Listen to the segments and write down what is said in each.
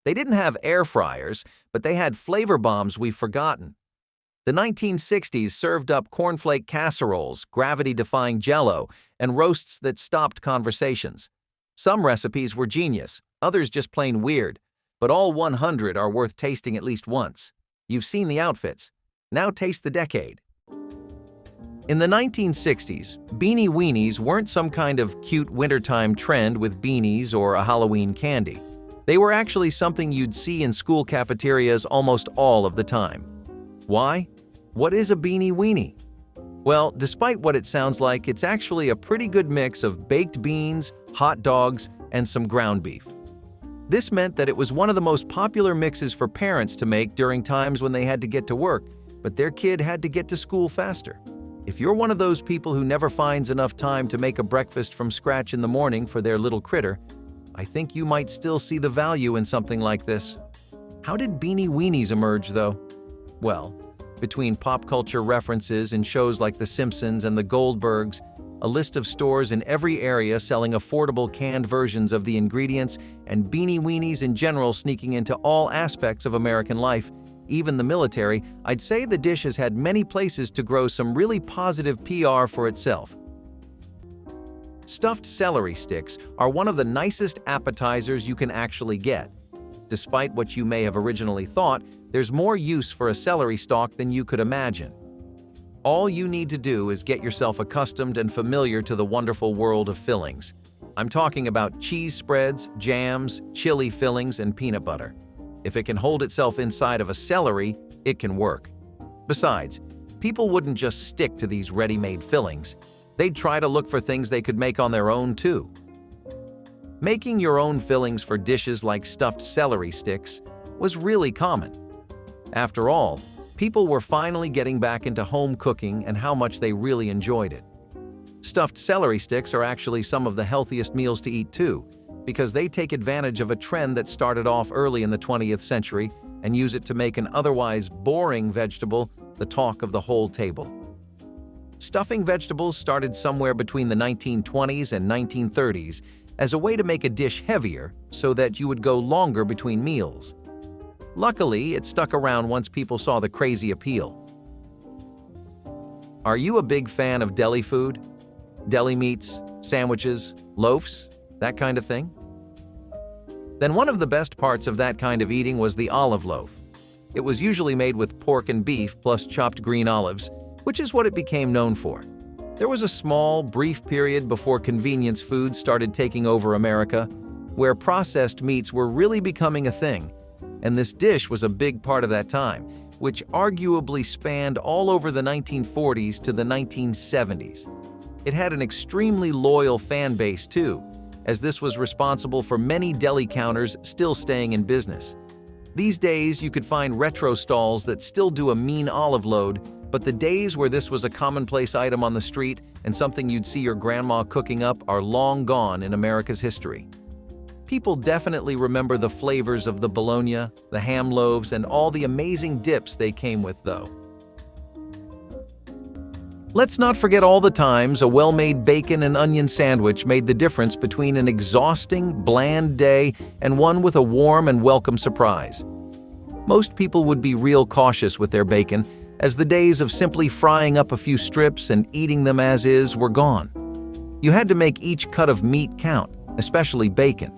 They didn't have air fryers, but they had flavor bombs we've forgotten. The 1960s served up cornflake casseroles, gravity-defying jello, and roasts that stopped conversations. Some recipes were genius, others just plain weird, but all 100 are worth tasting at least once. You've seen the outfits. Now taste the decade. In the 1960s, Beanie Weenies weren't some kind of cute wintertime trend with beanies or a Halloween candy. They were actually something you'd see in school cafeterias almost all of the time. Why? What is a Beanie Weenie? Well, despite what it sounds like, it's actually a pretty good mix of baked beans, hot dogs, and some ground beef. This meant that it was one of the most popular mixes for parents to make during times when they had to get to work, but their kid had to get to school faster. If you're one of those people who never finds enough time to make a breakfast from scratch in the morning for their little critter, I think you might still see the value in something like this. How did Beanie Weenies emerge, though? Well, between pop culture references in shows like The Simpsons and The Goldbergs, a list of stores in every area selling affordable canned versions of the ingredients, and Beanie Weenies in general sneaking into all aspects of American life, even the military, I'd say the dish has had many places to grow some really positive PR for itself. Stuffed celery sticks are one of the nicest appetizers you can actually get. Despite what you may have originally thought, there's more use for a celery stalk than you could imagine. All you need to do is get yourself accustomed and familiar to the wonderful world of fillings. I'm talking about cheese spreads, jams, chili fillings, and peanut butter. If it can hold itself inside of a celery, it can work. Besides, people wouldn't just stick to these ready-made fillings. They'd try to look for things they could make on their own too. Making your own fillings for dishes like stuffed celery sticks was really common. After all, people were finally getting back into home cooking and how much they really enjoyed it. Stuffed celery sticks are actually some of the healthiest meals to eat too, because they take advantage of a trend that started off early in the 20th century and use it to make an otherwise boring vegetable the talk of the whole table. Stuffing vegetables started somewhere between the 1920s and 1930s as a way to make a dish heavier so that you would go longer between meals. Luckily, it stuck around once people saw the crazy appeal. Are you a big fan of deli food? Deli meats, sandwiches, loaves, that kind of thing? Then one of the best parts of that kind of eating was the olive loaf. It was usually made with pork and beef plus chopped green olives, which is what it became known for. There was a small, brief period before convenience foods started taking over America, where processed meats were really becoming a thing, and this dish was a big part of that time, which arguably spanned all over the 1940s to the 1970s. It had an extremely loyal fan base too, as this was responsible for many deli counters still staying in business. These days, you could find retro stalls that still do a mean olive load, but the days where this was a commonplace item on the street and something you'd see your grandma cooking up are long gone in America's history. People definitely remember the flavors of the bologna, the ham loaves, and all the amazing dips they came with, though. Let's not forget all the times a well-made bacon and onion sandwich made the difference between an exhausting, bland day and one with a warm and welcome surprise. Most people would be real cautious with their bacon, as the days of simply frying up a few strips and eating them as is were gone. You had to make each cut of meat count, especially bacon.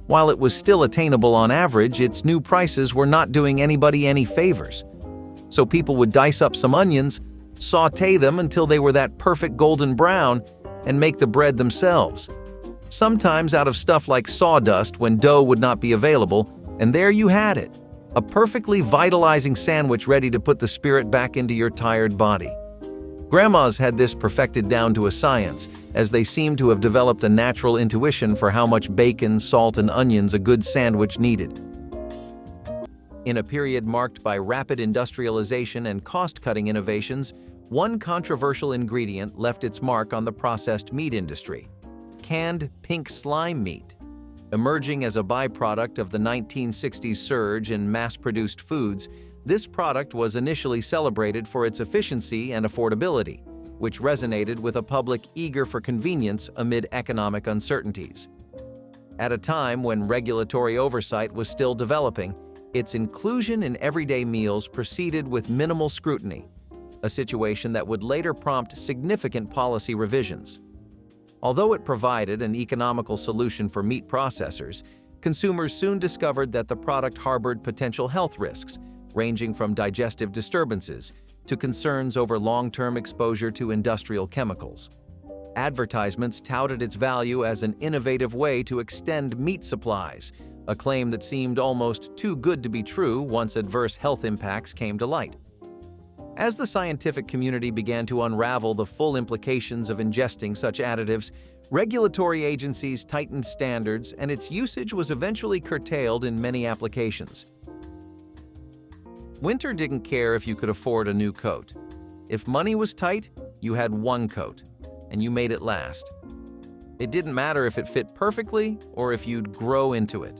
While it was still attainable on average, its new prices were not doing anybody any favors. So people would dice up some onions, sauté them until they were that perfect golden brown, and make the bread themselves. Sometimes out of stuff like sawdust when dough would not be available, and there you had it. A perfectly vitalizing sandwich ready to put the spirit back into your tired body. Grandmas had this perfected down to a science, as they seemed to have developed a natural intuition for how much bacon, salt, and onions a good sandwich needed. In a period marked by rapid industrialization and cost-cutting innovations, one controversial ingredient left its mark on the processed meat industry: canned pink slime meat. Emerging as a byproduct of the 1960s surge in mass-produced foods, this product was initially celebrated for its efficiency and affordability, which resonated with a public eager for convenience amid economic uncertainties. At a time when regulatory oversight was still developing, its inclusion in everyday meals proceeded with minimal scrutiny, a situation that would later prompt significant policy revisions. Although it provided an economical solution for meat processors, consumers soon discovered that the product harbored potential health risks, ranging from digestive disturbances to concerns over long-term exposure to industrial chemicals. Advertisements touted its value as an innovative way to extend meat supplies, a claim that seemed almost too good to be true once adverse health impacts came to light. As the scientific community began to unravel the full implications of ingesting such additives, regulatory agencies tightened standards and its usage was eventually curtailed in many applications. Winter didn't care if you could afford a new coat. If money was tight, you had one coat, and you made it last. It didn't matter if it fit perfectly or if you'd grow into it.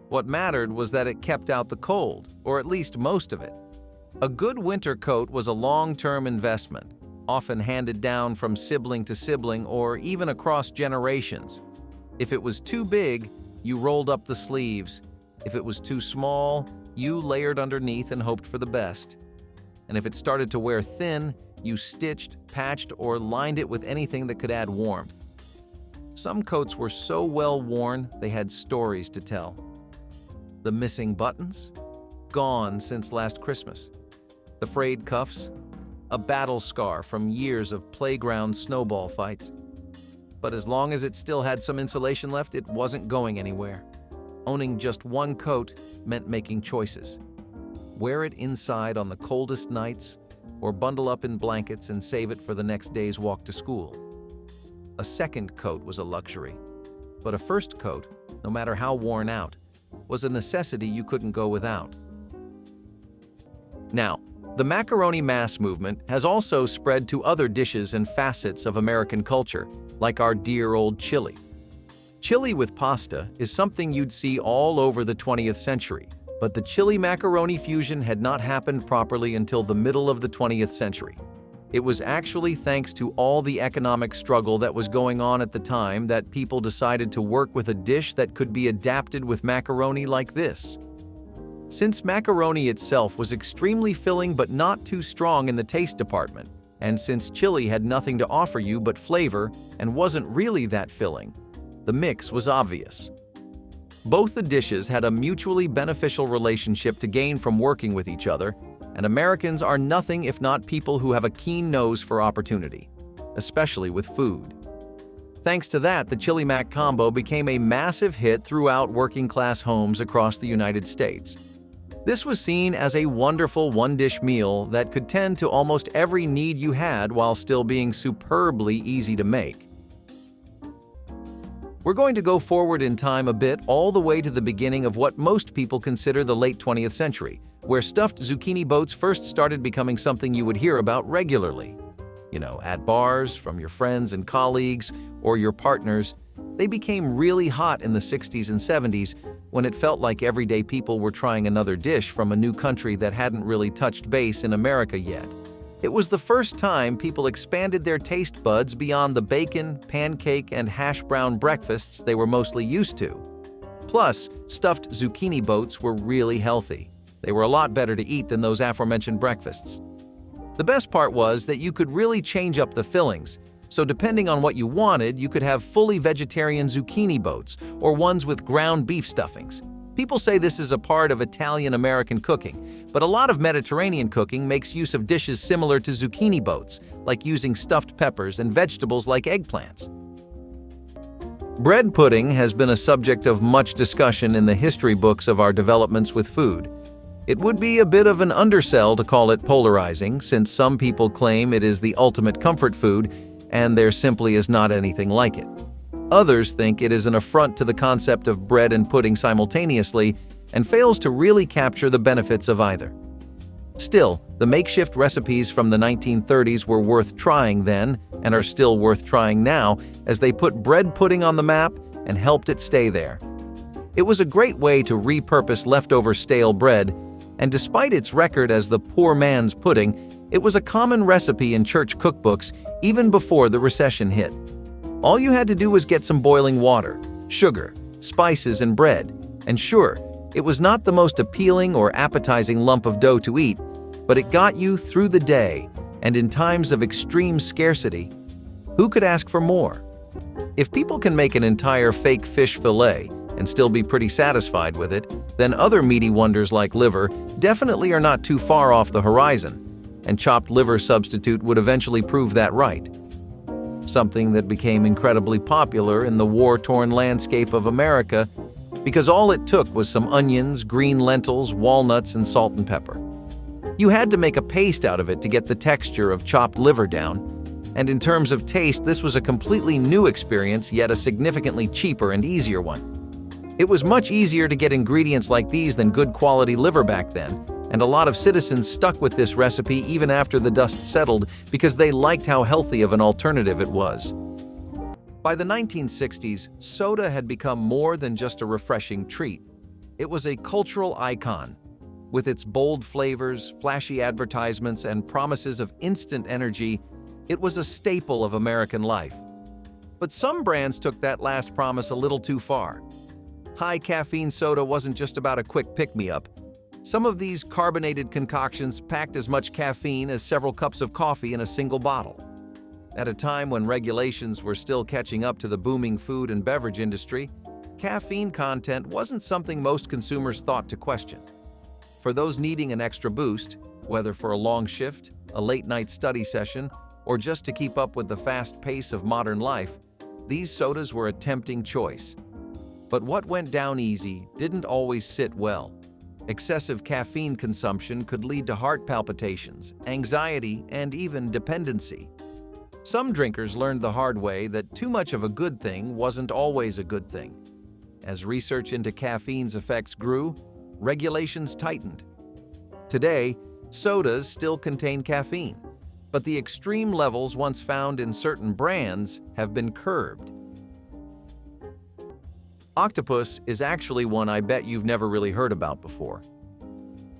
What mattered was that it kept out the cold, or at least most of it. A good winter coat was a long-term investment, often handed down from sibling to sibling or even across generations. If it was too big, you rolled up the sleeves. If it was too small, you layered underneath and hoped for the best. And if it started to wear thin, you stitched, patched, or lined it with anything that could add warmth. Some coats were so well worn, they had stories to tell. The missing buttons? Gone since last Christmas. The frayed cuffs? A battle scar from years of playground snowball fights. But as long as it still had some insulation left, it wasn't going anywhere. Owning just one coat meant making choices. Wear it inside on the coldest nights, or bundle up in blankets and save it for the next day's walk to school. A second coat was a luxury, but a first coat, no matter how worn out, was a necessity you couldn't go without. Now, the macaroni mass movement has also spread to other dishes and facets of American culture, like our dear old chili. Chili with pasta is something you'd see all over the 20th century, but the chili macaroni fusion had not happened properly until the middle of the 20th century. It was actually thanks to all the economic struggle that was going on at the time that people decided to work with a dish that could be adapted with macaroni like this. Since macaroni itself was extremely filling but not too strong in the taste department, and since chili had nothing to offer you but flavor and wasn't really that filling, the mix was obvious. Both the dishes had a mutually beneficial relationship to gain from working with each other, and Americans are nothing if not people who have a keen nose for opportunity, especially with food. Thanks to that, the Chili Mac combo became a massive hit throughout working-class homes across the United States. This was seen as a wonderful one-dish meal that could tend to almost every need you had while still being superbly easy to make. We're going to go forward in time a bit, all the way to the beginning of what most people consider the late 20th century, where stuffed zucchini boats first started becoming something you would hear about regularly. At bars, from your friends and colleagues, or your partners. They became really hot in the 60s and 70s when it felt like everyday people were trying another dish from a new country that hadn't really touched base in America yet. It was the first time people expanded their taste buds beyond the bacon, pancake, and hash brown breakfasts they were mostly used to. Plus, stuffed zucchini boats were really healthy. They were a lot better to eat than those aforementioned breakfasts. The best part was that you could really change up the fillings, so depending on what you wanted, you could have fully vegetarian zucchini boats or ones with ground beef stuffings. People say this is a part of Italian-American cooking, but a lot of Mediterranean cooking makes use of dishes similar to zucchini boats, like using stuffed peppers and vegetables like eggplants. Bread pudding has been a subject of much discussion in the history books of our developments with food. It would be a bit of an undersell to call it polarizing, since some people claim it is the ultimate comfort food, and there simply is not anything like it. Others think it is an affront to the concept of bread and pudding simultaneously and fails to really capture the benefits of either. Still, the makeshift recipes from the 1930s were worth trying then and are still worth trying now, as they put bread pudding on the map and helped it stay there. It was a great way to repurpose leftover stale bread, and despite its record as the poor man's pudding, it was a common recipe in church cookbooks even before the recession hit. All you had to do was get some boiling water, sugar, spices, and bread. And sure, it was not the most appealing or appetizing lump of dough to eat, but it got you through the day, and in times of extreme scarcity, who could ask for more? If people can make an entire fake fish fillet and still be pretty satisfied with it, then other meaty wonders like liver definitely are not too far off the horizon, and chopped liver substitute would eventually prove that right. Something that became incredibly popular in the war-torn landscape of America because all it took was some onions, green lentils, walnuts, and salt and pepper. You had to make a paste out of it to get the texture of chopped liver down, and in terms of taste, this was a completely new experience, yet a significantly cheaper and easier one. It was much easier to get ingredients like these than good quality liver back then, and a lot of citizens stuck with this recipe even after the dust settled because they liked how healthy of an alternative it was. By the 1960s, soda had become more than just a refreshing treat. It was a cultural icon. With its bold flavors, flashy advertisements, and promises of instant energy, it was a staple of American life. But some brands took that last promise a little too far. High-caffeine soda wasn't just about a quick pick-me-up. Some of these carbonated concoctions packed as much caffeine as several cups of coffee in a single bottle. At a time when regulations were still catching up to the booming food and beverage industry, caffeine content wasn't something most consumers thought to question. For those needing an extra boost, whether for a long shift, a late-night study session, or just to keep up with the fast pace of modern life, these sodas were a tempting choice. But what went down easy didn't always sit well. Excessive caffeine consumption could lead to heart palpitations, anxiety, and even dependency. Some drinkers learned the hard way that too much of a good thing wasn't always a good thing. As research into caffeine's effects grew, regulations tightened. Today, sodas still contain caffeine, but the extreme levels once found in certain brands have been curbed. Octopus is actually one I bet you've never really heard about before.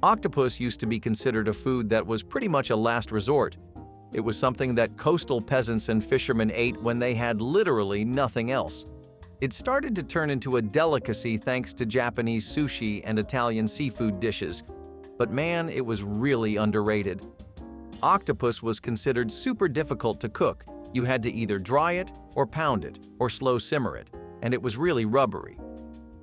Octopus used to be considered a food that was pretty much a last resort. It was something that coastal peasants and fishermen ate when they had literally nothing else. It started to turn into a delicacy thanks to Japanese sushi and Italian seafood dishes. But man, it was really underrated. Octopus was considered super difficult to cook. You had to either dry it, or pound it, or slow simmer it, and it was really rubbery.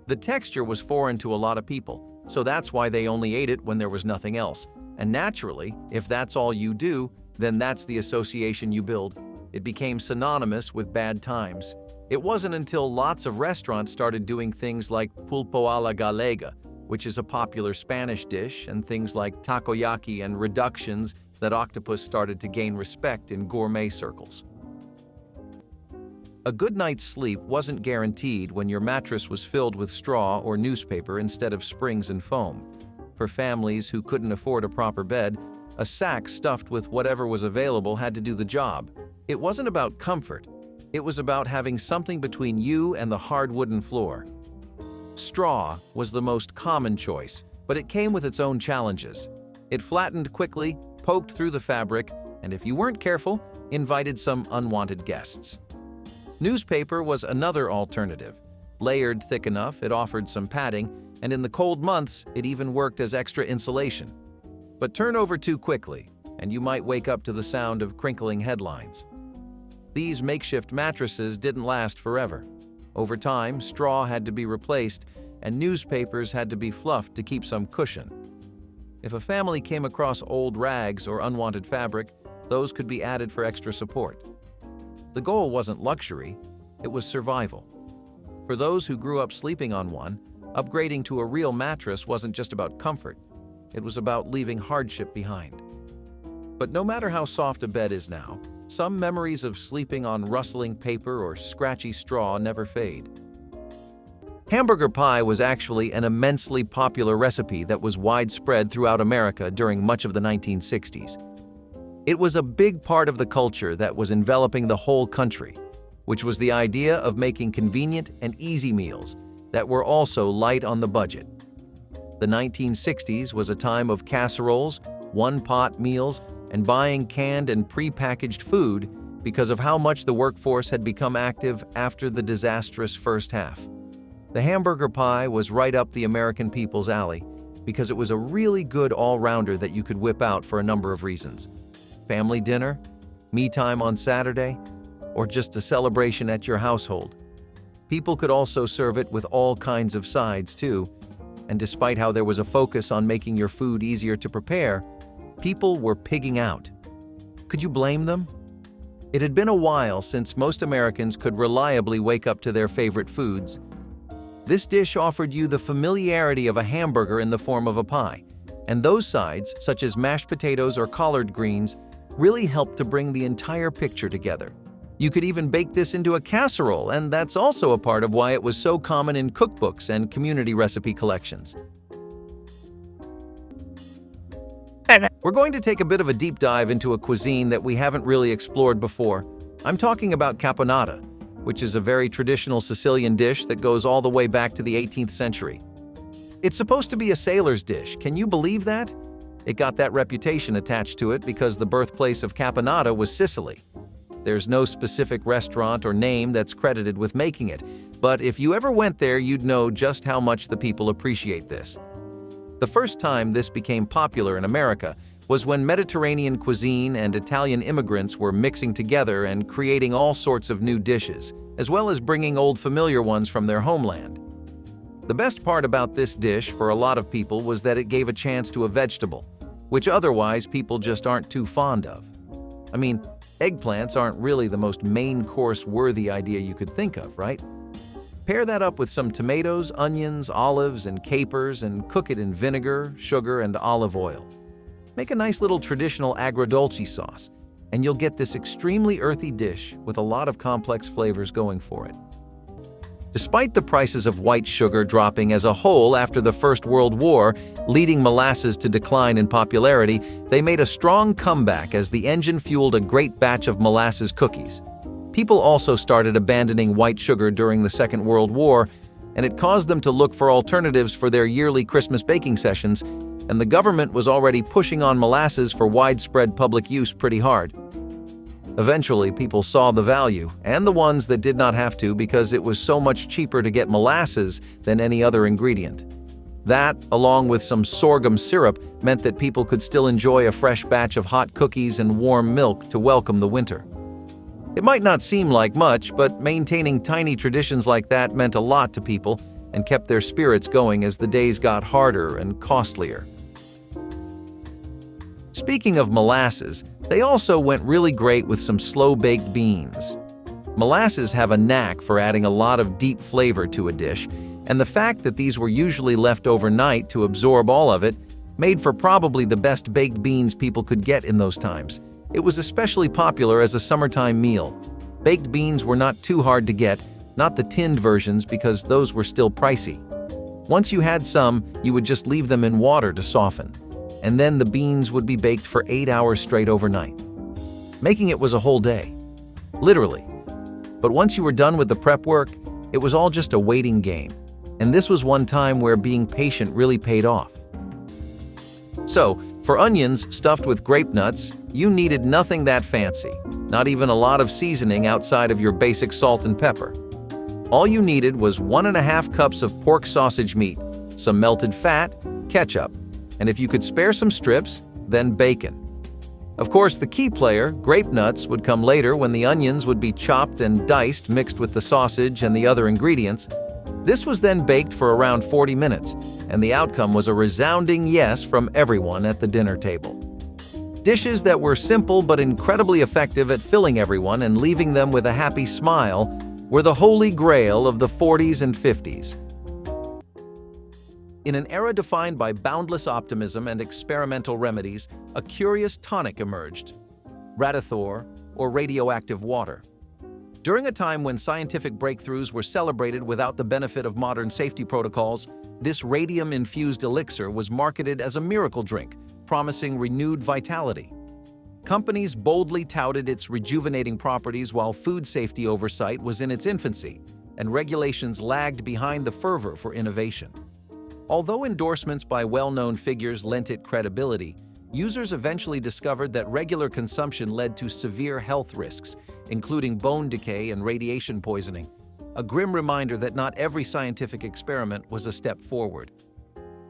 The texture was foreign to a lot of people, so that's why they only ate it when there was nothing else. And naturally, if that's all you do, then that's the association you build. It became synonymous with bad times. It wasn't until lots of restaurants started doing things like pulpo a la gallega, which is a popular Spanish dish, and things like takoyaki and reductions that octopus started to gain respect in gourmet circles. A good night's sleep wasn't guaranteed when your mattress was filled with straw or newspaper instead of springs and foam. For families who couldn't afford a proper bed, a sack stuffed with whatever was available had to do the job. It wasn't about comfort. It was about having something between you and the hard wooden floor. Straw was the most common choice, but it came with its own challenges. It flattened quickly, poked through the fabric, and if you weren't careful, invited some unwanted guests. Newspaper was another alternative. Layered thick enough, it offered some padding, and in the cold months, it even worked as extra insulation. But turn over too quickly, and you might wake up to the sound of crinkling headlines. These makeshift mattresses didn't last forever. Over time, straw had to be replaced, and newspapers had to be fluffed to keep some cushion. If a family came across old rags or unwanted fabric, those could be added for extra support. The goal wasn't luxury, it was survival. For those who grew up sleeping on one, upgrading to a real mattress wasn't just about comfort, it was about leaving hardship behind. But no matter how soft a bed is now, some memories of sleeping on rustling paper or scratchy straw never fade. Hamburger pie was actually an immensely popular recipe that was widespread throughout America during much of the 1960s. It was a big part of the culture that was enveloping the whole country, which was the idea of making convenient and easy meals that were also light on the budget. The 1960s was a time of casseroles, one-pot meals, and buying canned and pre-packaged food because of how much the workforce had become active after the disastrous first half. The hamburger pie was right up the American people's alley because it was a really good all-rounder that you could whip out for a number of reasons. Family dinner, me time on Saturday, or just a celebration at your household. People could also serve it with all kinds of sides too, and despite how there was a focus on making your food easier to prepare, people were pigging out. Could you blame them? It had been a while since most Americans could reliably wake up to their favorite foods. This dish offered you the familiarity of a hamburger in the form of a pie, and those sides, such as mashed potatoes or collard greens, really helped to bring the entire picture together. You could even bake this into a casserole, and that's also a part of why it was so common in cookbooks and community recipe collections. We're going to take a bit of a deep dive into a cuisine that we haven't really explored before. I'm talking about caponata, which is a very traditional Sicilian dish that goes all the way back to the 18th century. It's supposed to be a sailor's dish. Can you believe that? It got that reputation attached to it because the birthplace of caponata was Sicily. There's no specific restaurant or name that's credited with making it, but if you ever went there, you'd know just how much the people appreciate this. The first time this became popular in America was when Mediterranean cuisine and Italian immigrants were mixing together and creating all sorts of new dishes, as well as bringing old familiar ones from their homeland. The best part about this dish for a lot of people was that it gave a chance to a vegetable, which otherwise people just aren't too fond of. I mean, eggplants aren't really the most main course-worthy idea you could think of, right? Pair that up with some tomatoes, onions, olives, and capers and cook it in vinegar, sugar, and olive oil. Make a nice little traditional agrodolce sauce, and you'll get this extremely earthy dish with a lot of complex flavors going for it. Despite the prices of white sugar dropping as a whole after the First World War, leading molasses to decline in popularity, they made a strong comeback as the engine fueled a great batch of molasses cookies. People also started abandoning white sugar during the Second World War, and it caused them to look for alternatives for their yearly Christmas baking sessions, and the government was already pushing on molasses for widespread public use pretty hard. Eventually, people saw the value, and the ones that did not have to because it was so much cheaper to get molasses than any other ingredient. That, along with some sorghum syrup, meant that people could still enjoy a fresh batch of hot cookies and warm milk to welcome the winter. It might not seem like much, but maintaining tiny traditions like that meant a lot to people and kept their spirits going as the days got harder and costlier. Speaking of molasses, they also went really great with some slow-baked beans. Molasses have a knack for adding a lot of deep flavor to a dish, and the fact that these were usually left overnight to absorb all of it made for probably the best baked beans people could get in those times. It was especially popular as a summertime meal. Baked beans were not too hard to get, not the tinned versions because those were still pricey. Once you had some, you would just leave them in water to soften, and then the beans would be baked for 8 hours straight overnight. Making it was a whole day, literally. But once you were done with the prep work, it was all just a waiting game, and this was one time where being patient really paid off. So, for onions stuffed with grape nuts, you needed nothing that fancy, not even a lot of seasoning outside of your basic salt and pepper. All you needed was 1.5 cups of pork sausage meat, some melted fat, ketchup, and if you could spare some strips, then bacon. Of course, the key player, grape nuts, would come later when the onions would be chopped and diced mixed with the sausage and the other ingredients. This was then baked for around 40 minutes, and the outcome was a resounding yes from everyone at the dinner table. Dishes that were simple but incredibly effective at filling everyone and leaving them with a happy smile were the holy grail of the 40s and 50s. In an era defined by boundless optimism and experimental remedies, a curious tonic emerged: Radithor, or radioactive water. During a time when scientific breakthroughs were celebrated without the benefit of modern safety protocols, this radium-infused elixir was marketed as a miracle drink, promising renewed vitality. Companies boldly touted its rejuvenating properties while food safety oversight was in its infancy, and regulations lagged behind the fervor for innovation. Although endorsements by well-known figures lent it credibility, users eventually discovered that regular consumption led to severe health risks, including bone decay and radiation poisoning. a grim reminder that not every scientific experiment was a step forward.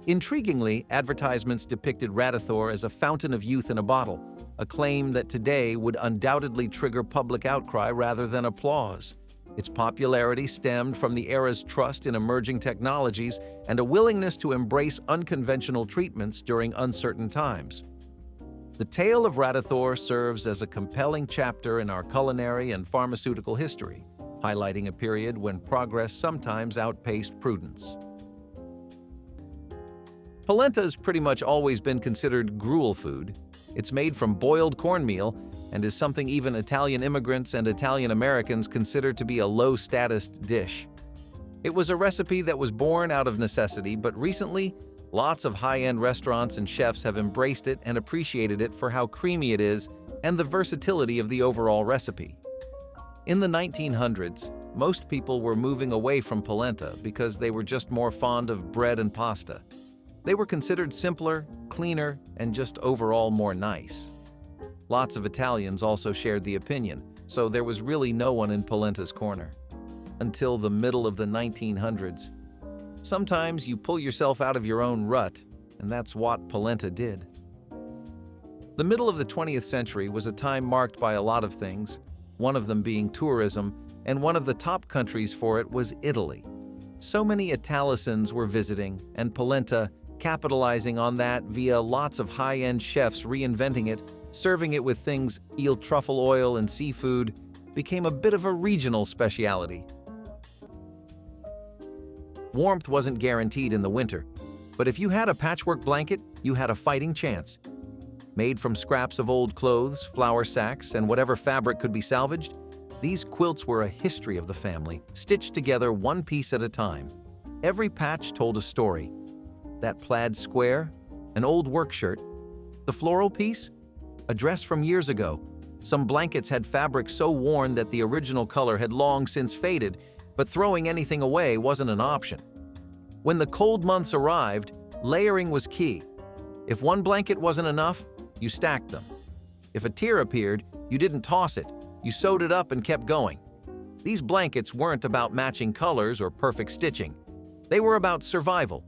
Intriguingly, advertisements depicted Radithor as a fountain of youth in a bottle, a claim that today would undoubtedly trigger public outcry rather than applause. Its popularity stemmed from the era's trust in emerging technologies and a willingness to embrace unconventional treatments during uncertain times. The tale of Radithor serves as a compelling chapter in our culinary and pharmaceutical history, highlighting a period when progress sometimes outpaced prudence. Polenta's pretty much always been considered gruel food. It's made from boiled cornmeal and is something even Italian immigrants and Italian Americans consider to be a low-status dish. It was a recipe that was born out of necessity, but recently, lots of high-end restaurants and chefs have embraced it and appreciated it for how creamy it is and the versatility of the overall recipe. In the 1900s, most people were moving away from polenta because they were just more fond of bread and pasta. They were considered simpler, cleaner, and just overall more nice. Lots of Italians also shared the opinion, so there was really no one in polenta's corner. Until the middle of the 1900s. Sometimes you pull yourself out of your own rut, and that's what polenta did. The middle of the 20th century was a time marked by a lot of things, one of them being tourism, and one of the top countries for it was Italy. So many Italicans were visiting, and polenta, capitalizing on that via lots of high-end chefs reinventing it, serving it with things eel truffle oil and seafood, became a bit of a regional specialty. Warmth wasn't guaranteed in the winter, but if you had a patchwork blanket, you had a fighting chance. Made from scraps of old clothes, flour sacks, and whatever fabric could be salvaged, these quilts were a history of the family, stitched together one piece at a time. Every patch told a story. That plaid square, an old work shirt, the floral piece, a dress from years ago. Some blankets had fabric so worn that the original color had long since faded, but throwing anything away wasn't an option. When the cold months arrived, layering was key. If one blanket wasn't enough, you stacked them. If a tear appeared, you didn't toss it, you sewed it up and kept going. These blankets weren't about matching colors or perfect stitching. They were about survival.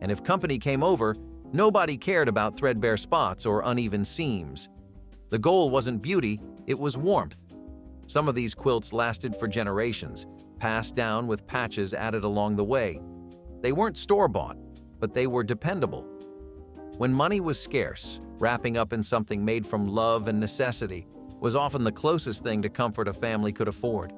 And if company came over, nobody cared about threadbare spots or uneven seams. The goal wasn't beauty, it was warmth. Some of these quilts lasted for generations, passed down with patches added along the way. They weren't store-bought, but they were dependable. When money was scarce, wrapping up in something made from love and necessity was often the closest thing to comfort a family could afford.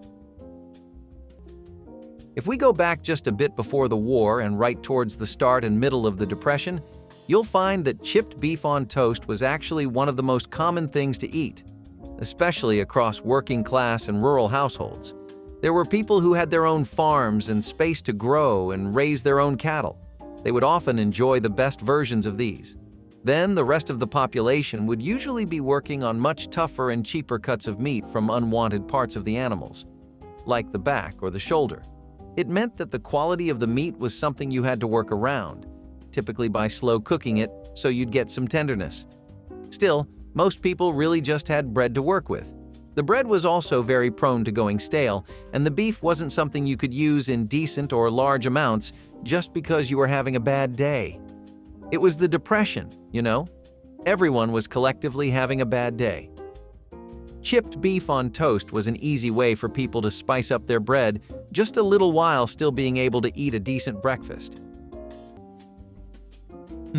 If we go back just a bit before the war and right towards the start and middle of the Depression, you'll find that chipped beef on toast was actually one of the most common things to eat, especially across working class and rural households. There were people who had their own farms and space to grow and raise their own cattle. They would often enjoy the best versions of these. Then the rest of the population would usually be working on much tougher and cheaper cuts of meat from unwanted parts of the animals, like the back or the shoulder. It meant that the quality of the meat was something you had to work around, typically by slow cooking it so you'd get some tenderness. Still, most people really just had bread to work with. The bread was also very prone to going stale, and the beef wasn't something you could use in decent or large amounts just because you were having a bad day. It was the Depression, you know? Everyone was collectively having a bad day. Chipped beef on toast was an easy way for people to spice up their bread just a little while still being able to eat a decent breakfast.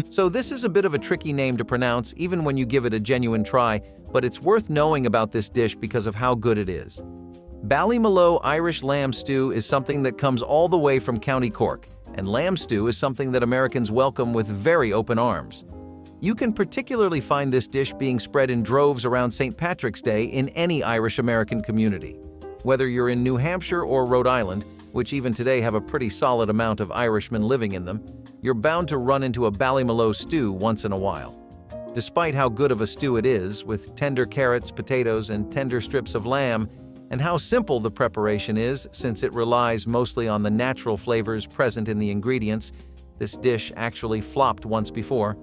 So this is a bit of a tricky name to pronounce even when you give it a genuine try, but it's worth knowing about this dish because of how good it is. Ballymaloe Irish lamb stew is something that comes all the way from County Cork, and lamb stew is something that Americans welcome with very open arms. You can particularly find this dish being spread in droves around St. Patrick's Day in any Irish-American community. Whether you're in New Hampshire or Rhode Island, which even today have a pretty solid amount of Irishmen living in them, you're bound to run into a Ballymaloe stew once in a while. Despite how good of a stew it is, with tender carrots, potatoes, and tender strips of lamb, and how simple the preparation is since it relies mostly on the natural flavors present in the ingredients, this dish actually flopped once before.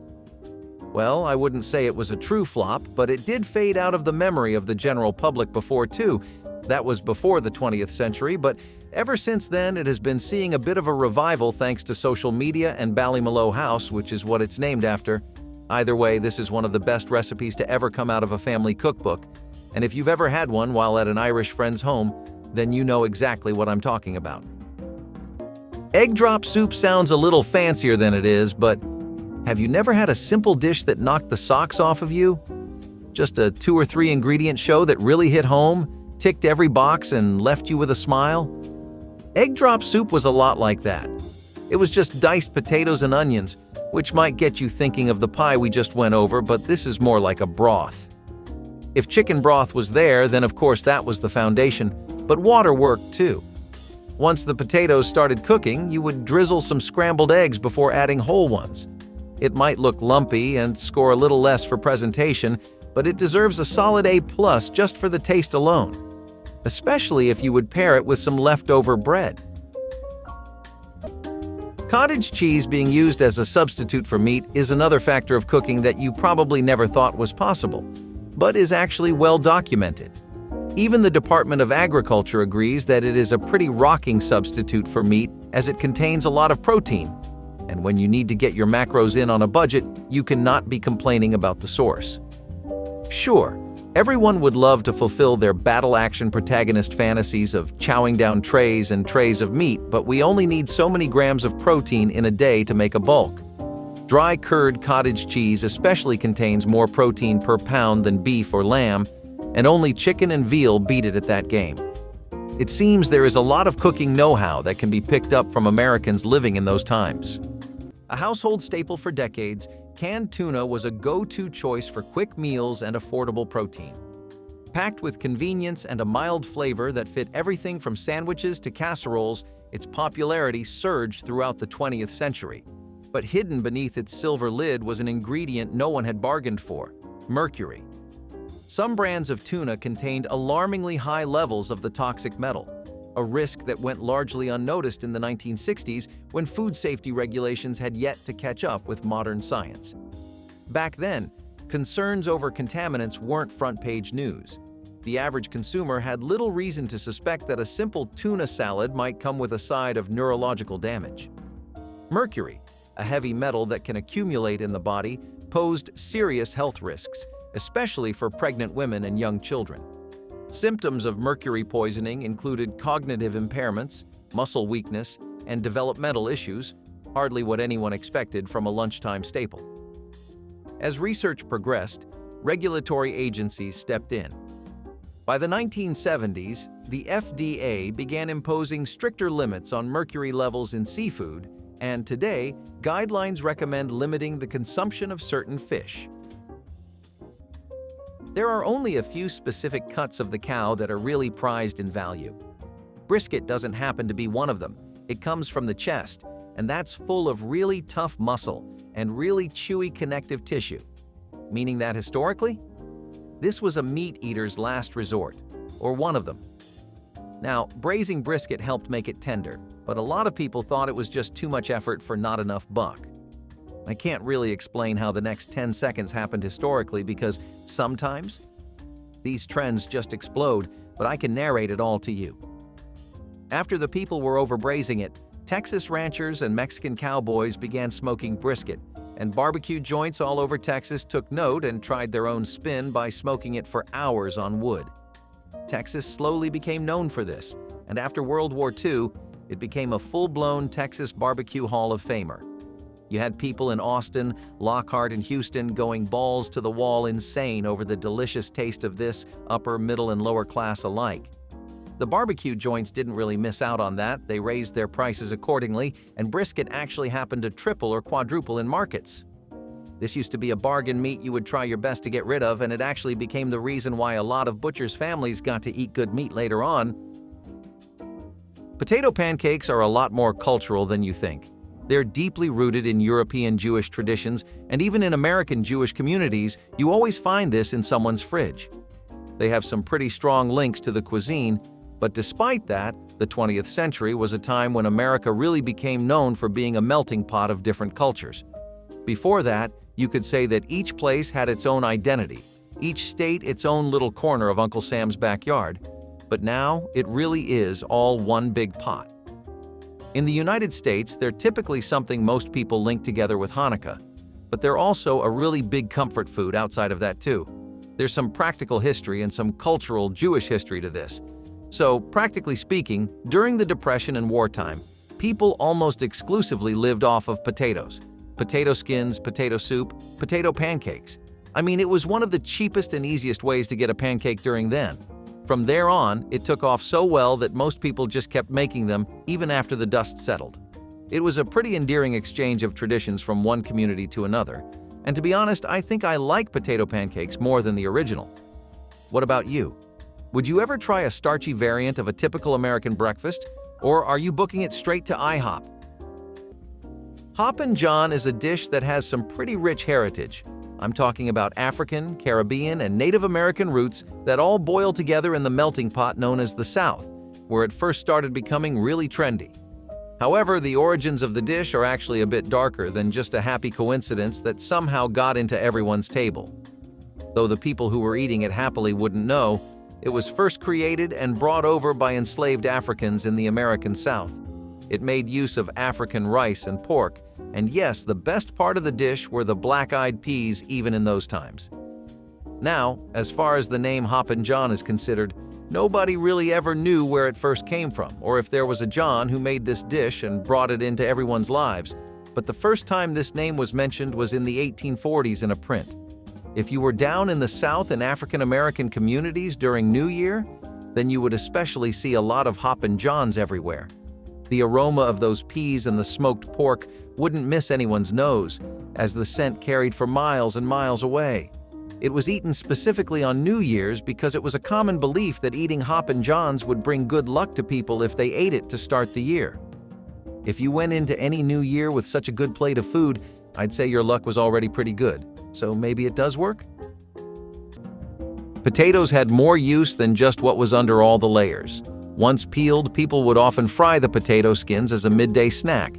Well, I wouldn't say it was a true flop, but it did fade out of the memory of the general public before too, That was before the 20th century, but ever since then it has been seeing a bit of a revival thanks to social media and Ballymaloe House, which is what it's named after. Either way, this is one of the best recipes to ever come out of a family cookbook, and if you've ever had one while at an Irish friend's home, then you know exactly what I'm talking about. Egg drop soup sounds a little fancier than it is, but have you never had a simple dish that knocked the socks off of you? Just a 2 or 3 ingredient show that really hit home, ticked every box, and left you with a smile? Egg drop soup was a lot like that. It was just diced potatoes and onions, which might get you thinking of the pie we just went over, but this is more like a broth. If chicken broth was there, then of course that was the foundation, but water worked too. Once the potatoes started cooking, you would drizzle some scrambled eggs before adding whole ones. It might look lumpy and score a little less for presentation, but it deserves a solid A+ just for the taste alone, especially if you would pair it with some leftover bread. Cottage cheese being used as a substitute for meat is another factor of cooking that you probably never thought was possible, but is actually well documented. Even the Department of Agriculture agrees that it is a pretty rocking substitute for meat as it contains a lot of protein. And when you need to get your macros in on a budget, you cannot be complaining about the source. Sure, everyone would love to fulfill their battle-action protagonist fantasies of chowing down trays and trays of meat, but we only need so many grams of protein in a day to make a bulk. Dry curd cottage cheese especially contains more protein per pound than beef or lamb, and only chicken and veal beat it at that game. It seems there is a lot of cooking know-how that can be picked up from Americans living in those times. A household staple for decades, canned tuna was a go-to choice for quick meals and affordable protein. Packed with convenience and a mild flavor that fit everything from sandwiches to casseroles, its popularity surged throughout the 20th century. But hidden beneath its silver lid was an ingredient no one had bargained for: mercury. Some brands of tuna contained alarmingly high levels of the toxic metal, a risk that went largely unnoticed in the 1960s when food safety regulations had yet to catch up with modern science. Back then, concerns over contaminants weren't front-page news. The average consumer had little reason to suspect that a simple tuna salad might come with a side of neurological damage. Mercury, a heavy metal that can accumulate in the body, posed serious health risks, especially for pregnant women and young children. Symptoms of mercury poisoning included cognitive impairments, muscle weakness, and developmental issues, hardly what anyone expected from a lunchtime staple. As research progressed, regulatory agencies stepped in. By the 1970s, the FDA began imposing stricter limits on mercury levels in seafood, and today, guidelines recommend limiting the consumption of certain fish. There are only a few specific cuts of the cow that are really prized in value. Brisket doesn't happen to be one of them. It comes from the chest, and that's full of really tough muscle and really chewy connective tissue. Meaning that historically, this was a meat eater's last resort, or one of them. Now, braising brisket helped make it tender, but a lot of people thought it was just too much effort for not enough buck. I can't really explain how the next 10 seconds happened historically because sometimes these trends just explode, but I can narrate it all to you. After the people were overbraising it, Texas ranchers and Mexican cowboys began smoking brisket, and barbecue joints all over Texas took note and tried their own spin by smoking it for hours on wood. Texas slowly became known for this, and after World War II, it became a full-blown Texas Barbecue Hall of Famer. You had people in Austin, Lockhart, and Houston going balls to the wall insane over the delicious taste of this, upper, middle, and lower class alike. The barbecue joints didn't really miss out on that. They raised their prices accordingly, and brisket actually happened to triple or quadruple in markets. This used to be a bargain meat you would try your best to get rid of, and it actually became the reason why a lot of butchers' families got to eat good meat later on. Potato pancakes are a lot more cultural than you think. They're deeply rooted in European Jewish traditions, and even in American Jewish communities, you always find this in someone's fridge. They have some pretty strong links to the cuisine, but despite that, the 20th century was a time when America really became known for being a melting pot of different cultures. Before that, you could say that each place had its own identity, each state its own little corner of Uncle Sam's backyard. but now it really is all one big pot. In the United States, they're typically something most people link together with Hanukkah, but they're also a really big comfort food outside of that too. There's some practical history and some cultural Jewish history to this. So, practically speaking, during the Depression and wartime, people almost exclusively lived off of potatoes. Potato skins, potato soup, potato pancakes. I mean, it was one of the cheapest and easiest ways to get a pancake during then. From there on, it took off so well that most people just kept making them even after the dust settled. It was a pretty endearing exchange of traditions from one community to another. And to be honest, I think I like potato pancakes more than the original. What about you? Would you ever try a starchy variant of a typical American breakfast? Or are you booking it straight to IHOP? Hoppin' John is a dish that has some pretty rich heritage. I'm talking about African, Caribbean, and Native American roots that all boil together in the melting pot known as the South, where it first started becoming really trendy. However, the origins of the dish are actually a bit darker than just a happy coincidence that somehow got into everyone's table. Though the people who were eating it happily wouldn't know, it was first created and brought over by enslaved Africans in the American South. It made use of African rice and pork, and yes, the best part of the dish were the black-eyed peas even in those times. Now, as far as the name Hoppin' John is considered, nobody really ever knew where it first came from, or if there was a John who made this dish and brought it into everyone's lives, but the first time this name was mentioned was in the 1840s in a print. If you were down in the South and African American communities during New Year, then you would especially see a lot of Hoppin' Johns everywhere. The aroma of those peas and the smoked pork wouldn't miss anyone's nose, as the scent carried for miles and miles away. It was eaten specifically on New Year's because it was a common belief that eating Hoppin' Johns would bring good luck to people if they ate it to start the year. If you went into any new year with such a good plate of food, I'd say your luck was already pretty good. So maybe it does work? Potatoes had more use than just what was under all the layers. Once peeled, people would often fry the potato skins as a midday snack.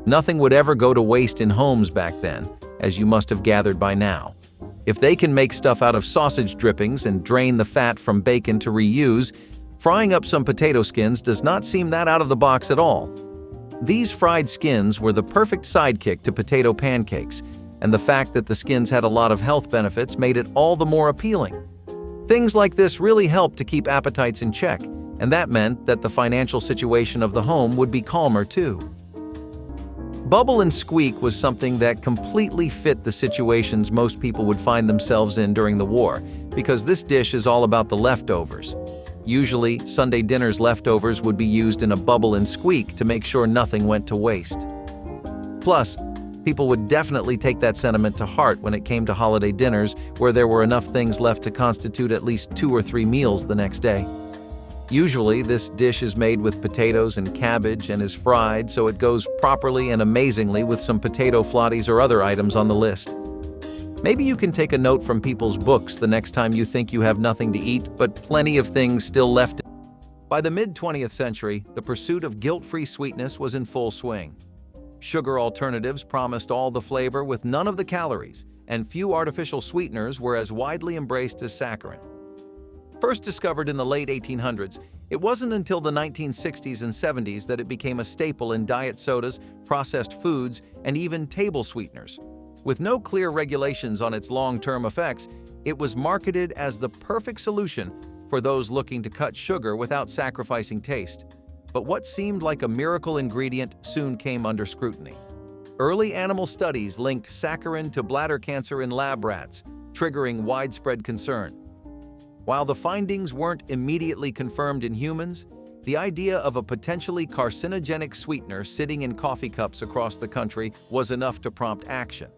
Nothing would ever go to waste in homes back then, as you must have gathered by now. If they can make stuff out of sausage drippings and drain the fat from bacon to reuse, frying up some potato skins does not seem that out of the box at all. These fried skins were the perfect sidekick to potato pancakes, and the fact that the skins had a lot of health benefits made it all the more appealing. Things like this really helped to keep appetites in check, and that meant that the financial situation of the home would be calmer too. Bubble and squeak was something that completely fit the situations most people would find themselves in during the war, because this dish is all about the leftovers. Usually, Sunday dinner's leftovers would be used in a bubble and squeak to make sure nothing went to waste. Plus, people would definitely take that sentiment to heart when it came to holiday dinners where there were enough things left to constitute at least 2 or 3 meals the next day. Usually, this dish is made with potatoes and cabbage and is fried, so it goes properly and amazingly with some potato flotties or other items on the list. Maybe you can take a note from people's books the next time you think you have nothing to eat, but plenty of things still left. By the mid-20th century, the pursuit of guilt-free sweetness was in full swing. Sugar alternatives promised all the flavor with none of the calories, and few artificial sweeteners were as widely embraced as saccharin. First discovered in the late 1800s, it wasn't until the 1960s and 70s that it became a staple in diet sodas, processed foods, and even table sweeteners. With no clear regulations on its long-term effects, it was marketed as the perfect solution for those looking to cut sugar without sacrificing taste. But what seemed like a miracle ingredient soon came under scrutiny. Early animal studies linked saccharin to bladder cancer in lab rats, triggering widespread concern. While the findings weren't immediately confirmed in humans, the idea of a potentially carcinogenic sweetener sitting in coffee cups across the country was enough to prompt action.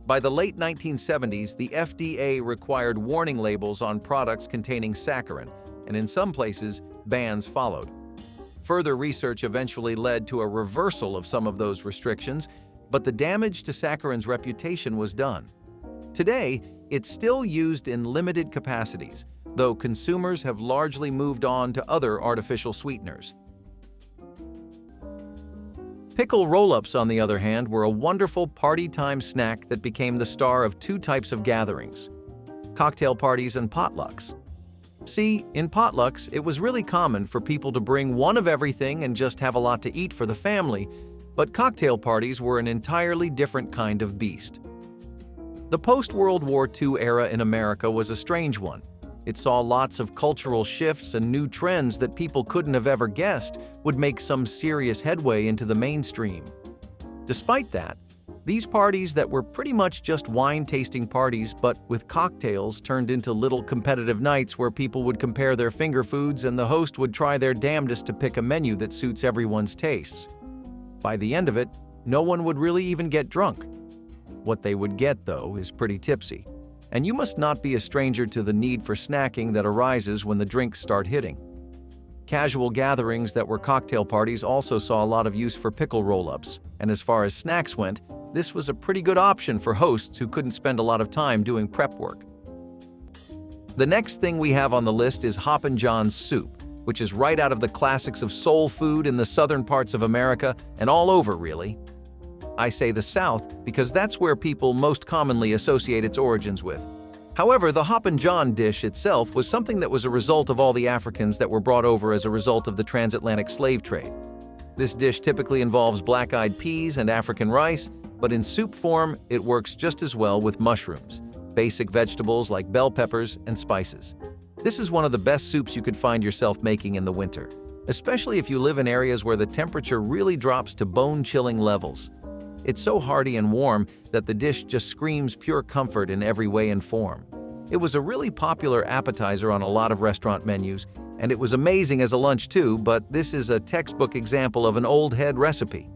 By the late 1970s, the FDA required warning labels on products containing saccharin, and in some places, bans followed. Further research eventually led to a reversal of some of those restrictions, but the damage to saccharin's reputation was done. Today, it's still used in limited capacities, though consumers have largely moved on to other artificial sweeteners. Pickle roll-ups, on the other hand, were a wonderful party-time snack that became the star of 2 types of gatherings: cocktail parties and potlucks. See, in potlucks, it was really common for people to bring one of everything and just have a lot to eat for the family, but cocktail parties were an entirely different kind of beast. The post-World War II era in America was a strange one. It saw lots of cultural shifts and new trends that people couldn't have ever guessed would make some serious headway into the mainstream. Despite that, these parties that were pretty much just wine-tasting parties but with cocktails turned into little competitive nights where people would compare their finger foods and the host would try their damnedest to pick a menu that suits everyone's tastes. By the end of it, no one would really even get drunk. What they would get, though, is pretty tipsy. And you must not be a stranger to the need for snacking that arises when the drinks start hitting. Casual gatherings that were cocktail parties also saw a lot of use for pickle roll-ups, and as far as snacks went, this was a pretty good option for hosts who couldn't spend a lot of time doing prep work. The next thing we have on the list is Hoppin' John's soup, which is right out of the classics of soul food in the southern parts of America and all over, really. I say the South because that's where people most commonly associate its origins with. However, the Hoppin' John dish itself was something that was a result of all the Africans that were brought over as a result of the transatlantic slave trade. This dish typically involves black-eyed peas and African rice, but in soup form, it works just as well with mushrooms, basic vegetables like bell peppers, and spices. This is one of the best soups you could find yourself making in the winter, especially if you live in areas where the temperature really drops to bone-chilling levels. It's so hearty and warm that the dish just screams pure comfort in every way and form. It was a really popular appetizer on a lot of restaurant menus, and it was amazing as a lunch too, but this is a textbook example of an old head recipe.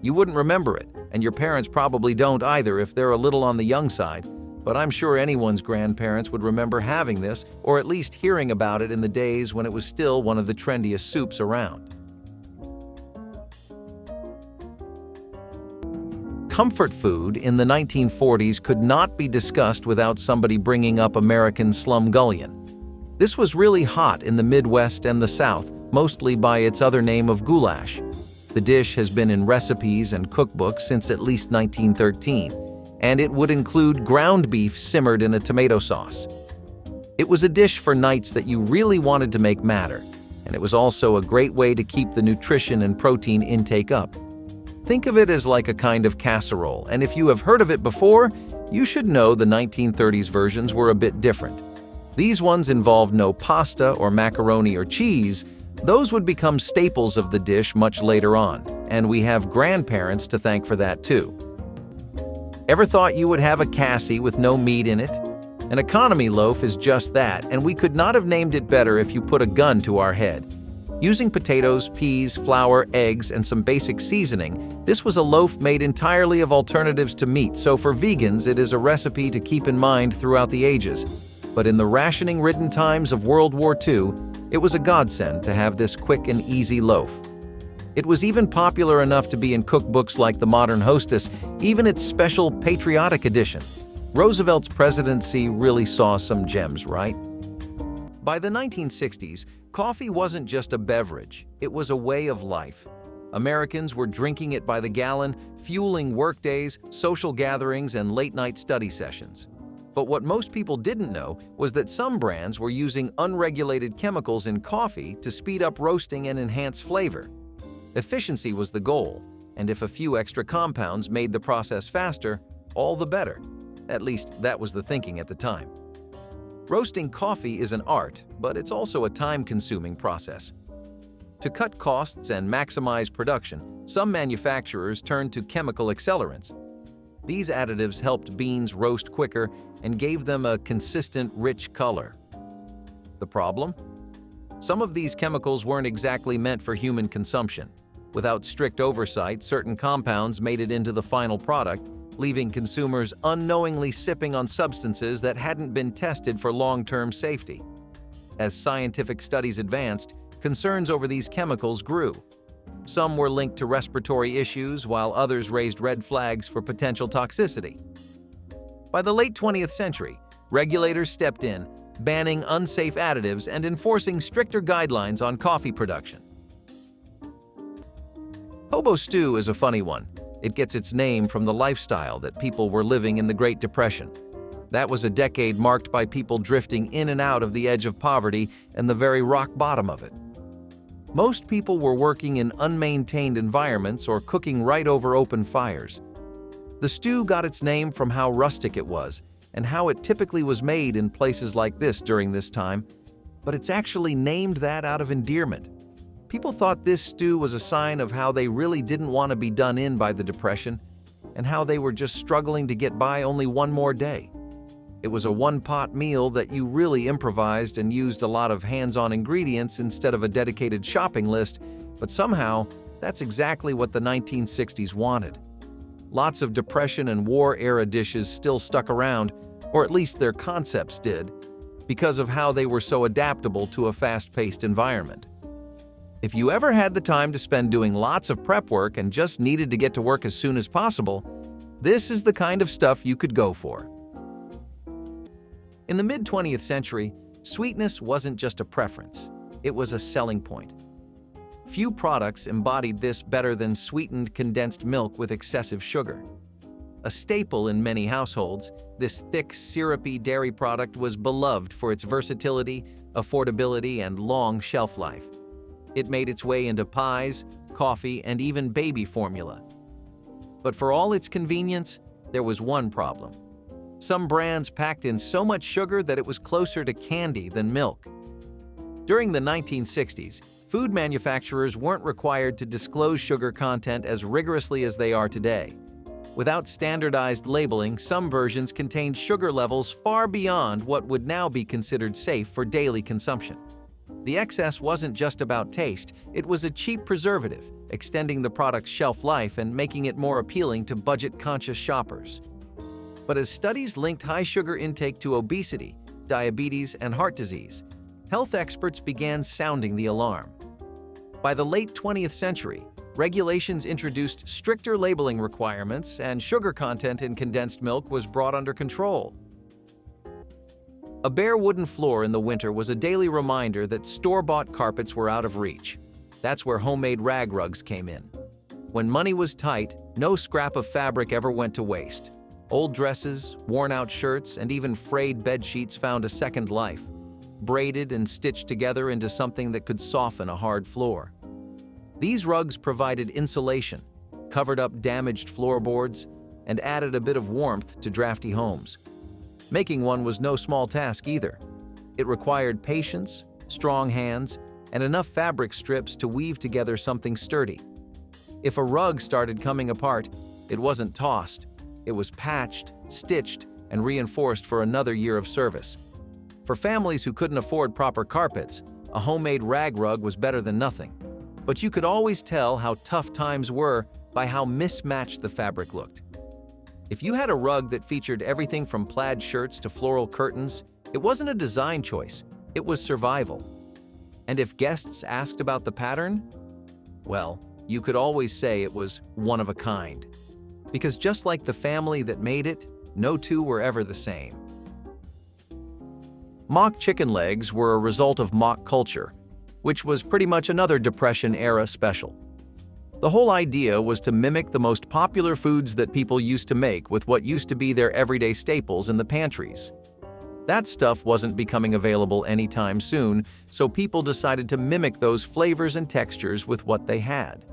You wouldn't remember it, and your parents probably don't either if they're a little on the young side, but I'm sure anyone's grandparents would remember having this or at least hearing about it in the days when it was still one of the trendiest soups around. Comfort food in the 1940s could not be discussed without somebody bringing up American slumgullion. This was really hot in the Midwest and the South, mostly by its other name of goulash. The dish has been in recipes and cookbooks since at least 1913, and it would include ground beef simmered in a tomato sauce. It was a dish for nights that you really wanted to make matter, and it was also a great way to keep the nutrition and protein intake up. Think of it as like a kind of casserole, and if you have heard of it before, you should know the 1930s versions were a bit different. These ones involved no pasta or macaroni or cheese. Those would become staples of the dish much later on, and we have grandparents to thank for that too. Ever thought you would have a cassie with no meat in it? An economy loaf is just that, and we could not have named it better if you put a gun to our head. Using potatoes, peas, flour, eggs, and some basic seasoning, this was a loaf made entirely of alternatives to meat, so for vegans it is a recipe to keep in mind throughout the ages. But in the rationing-ridden times of World War II, it was a godsend to have this quick and easy loaf. It was even popular enough to be in cookbooks like The Modern Hostess, even its special patriotic edition. Roosevelt's presidency really saw some gems, right? By the 1960s, coffee wasn't just a beverage, it was a way of life. Americans were drinking it by the gallon, fueling workdays, social gatherings, and late-night study sessions. But what most people didn't know was that some brands were using unregulated chemicals in coffee to speed up roasting and enhance flavor. Efficiency was the goal, and if a few extra compounds made the process faster, all the better. At least that was the thinking at the time. Roasting coffee is an art, but it's also a time-consuming process. To cut costs and maximize production, some manufacturers turned to chemical accelerants. These additives helped beans roast quicker and gave them a consistent, rich color. The problem? Some of these chemicals weren't exactly meant for human consumption. Without strict oversight, certain compounds made it into the final product, leaving consumers unknowingly sipping on substances that hadn't been tested for long-term safety. As scientific studies advanced, concerns over these chemicals grew. Some were linked to respiratory issues, while others raised red flags for potential toxicity. By the late 20th century, regulators stepped in, banning unsafe additives and enforcing stricter guidelines on coffee production. Hobo stew is a funny one. It gets its name from the lifestyle that people were living in the Great Depression. That was a decade marked by people drifting in and out of the edge of poverty and the very rock bottom of it. Most people were working in unmaintained environments or cooking right over open fires. The stew got its name from how rustic it was and how it typically was made in places like this during this time, but it's actually named that out of endearment. People thought this stew was a sign of how they really didn't want to be done in by the Depression and how they were just struggling to get by only one more day. It was a one-pot meal that you really improvised and used a lot of hands-on ingredients instead of a dedicated shopping list, but somehow that's exactly what the 1960s wanted. Lots of Depression and war-era dishes still stuck around, or at least their concepts did, because of how they were so adaptable to a fast-paced environment. If you ever had the time to spend doing lots of prep work and just needed to get to work as soon as possible, this is the kind of stuff you could go for. In the mid-20th century, sweetness wasn't just a preference, it was a selling point. Few products embodied this better than sweetened condensed milk with excessive sugar. A staple in many households, this thick, syrupy dairy product was beloved for its versatility, affordability, and long shelf life. It made its way into pies, coffee, and even baby formula. But for all its convenience, there was one problem. Some brands packed in so much sugar that it was closer to candy than milk. During the 1960s, food manufacturers weren't required to disclose sugar content as rigorously as they are today. Without standardized labeling, some versions contained sugar levels far beyond what would now be considered safe for daily consumption. The excess wasn't just about taste, it was a cheap preservative, extending the product's shelf life and making it more appealing to budget-conscious shoppers. But as studies linked high sugar intake to obesity, diabetes, and heart disease, health experts began sounding the alarm. By the late 20th century, regulations introduced stricter labeling requirements, and sugar content in condensed milk was brought under control. A bare wooden floor in the winter was a daily reminder that store-bought carpets were out of reach. That's where homemade rag rugs came in. When money was tight, no scrap of fabric ever went to waste. Old dresses, worn-out shirts, and even frayed bed sheets found a second life, braided and stitched together into something that could soften a hard floor. These rugs provided insulation, covered up damaged floorboards, and added a bit of warmth to drafty homes. Making one was no small task either. It required patience, strong hands, and enough fabric strips to weave together something sturdy. If a rug started coming apart, it wasn't tossed. It was patched, stitched, and reinforced for another year of service. For families who couldn't afford proper carpets, a homemade rag rug was better than nothing. But you could always tell how tough times were by how mismatched the fabric looked. If you had a rug that featured everything from plaid shirts to floral curtains, it wasn't a design choice, it was survival. And if guests asked about the pattern, well, you could always say it was one of a kind. Because just like the family that made it, no two were ever the same. Mock chicken legs were a result of mock culture, which was pretty much another Depression-era special. The whole idea was to mimic the most popular foods that people used to make with what used to be their everyday staples in the pantries. That stuff wasn't becoming available anytime soon, so people decided to mimic those flavors and textures with what they had.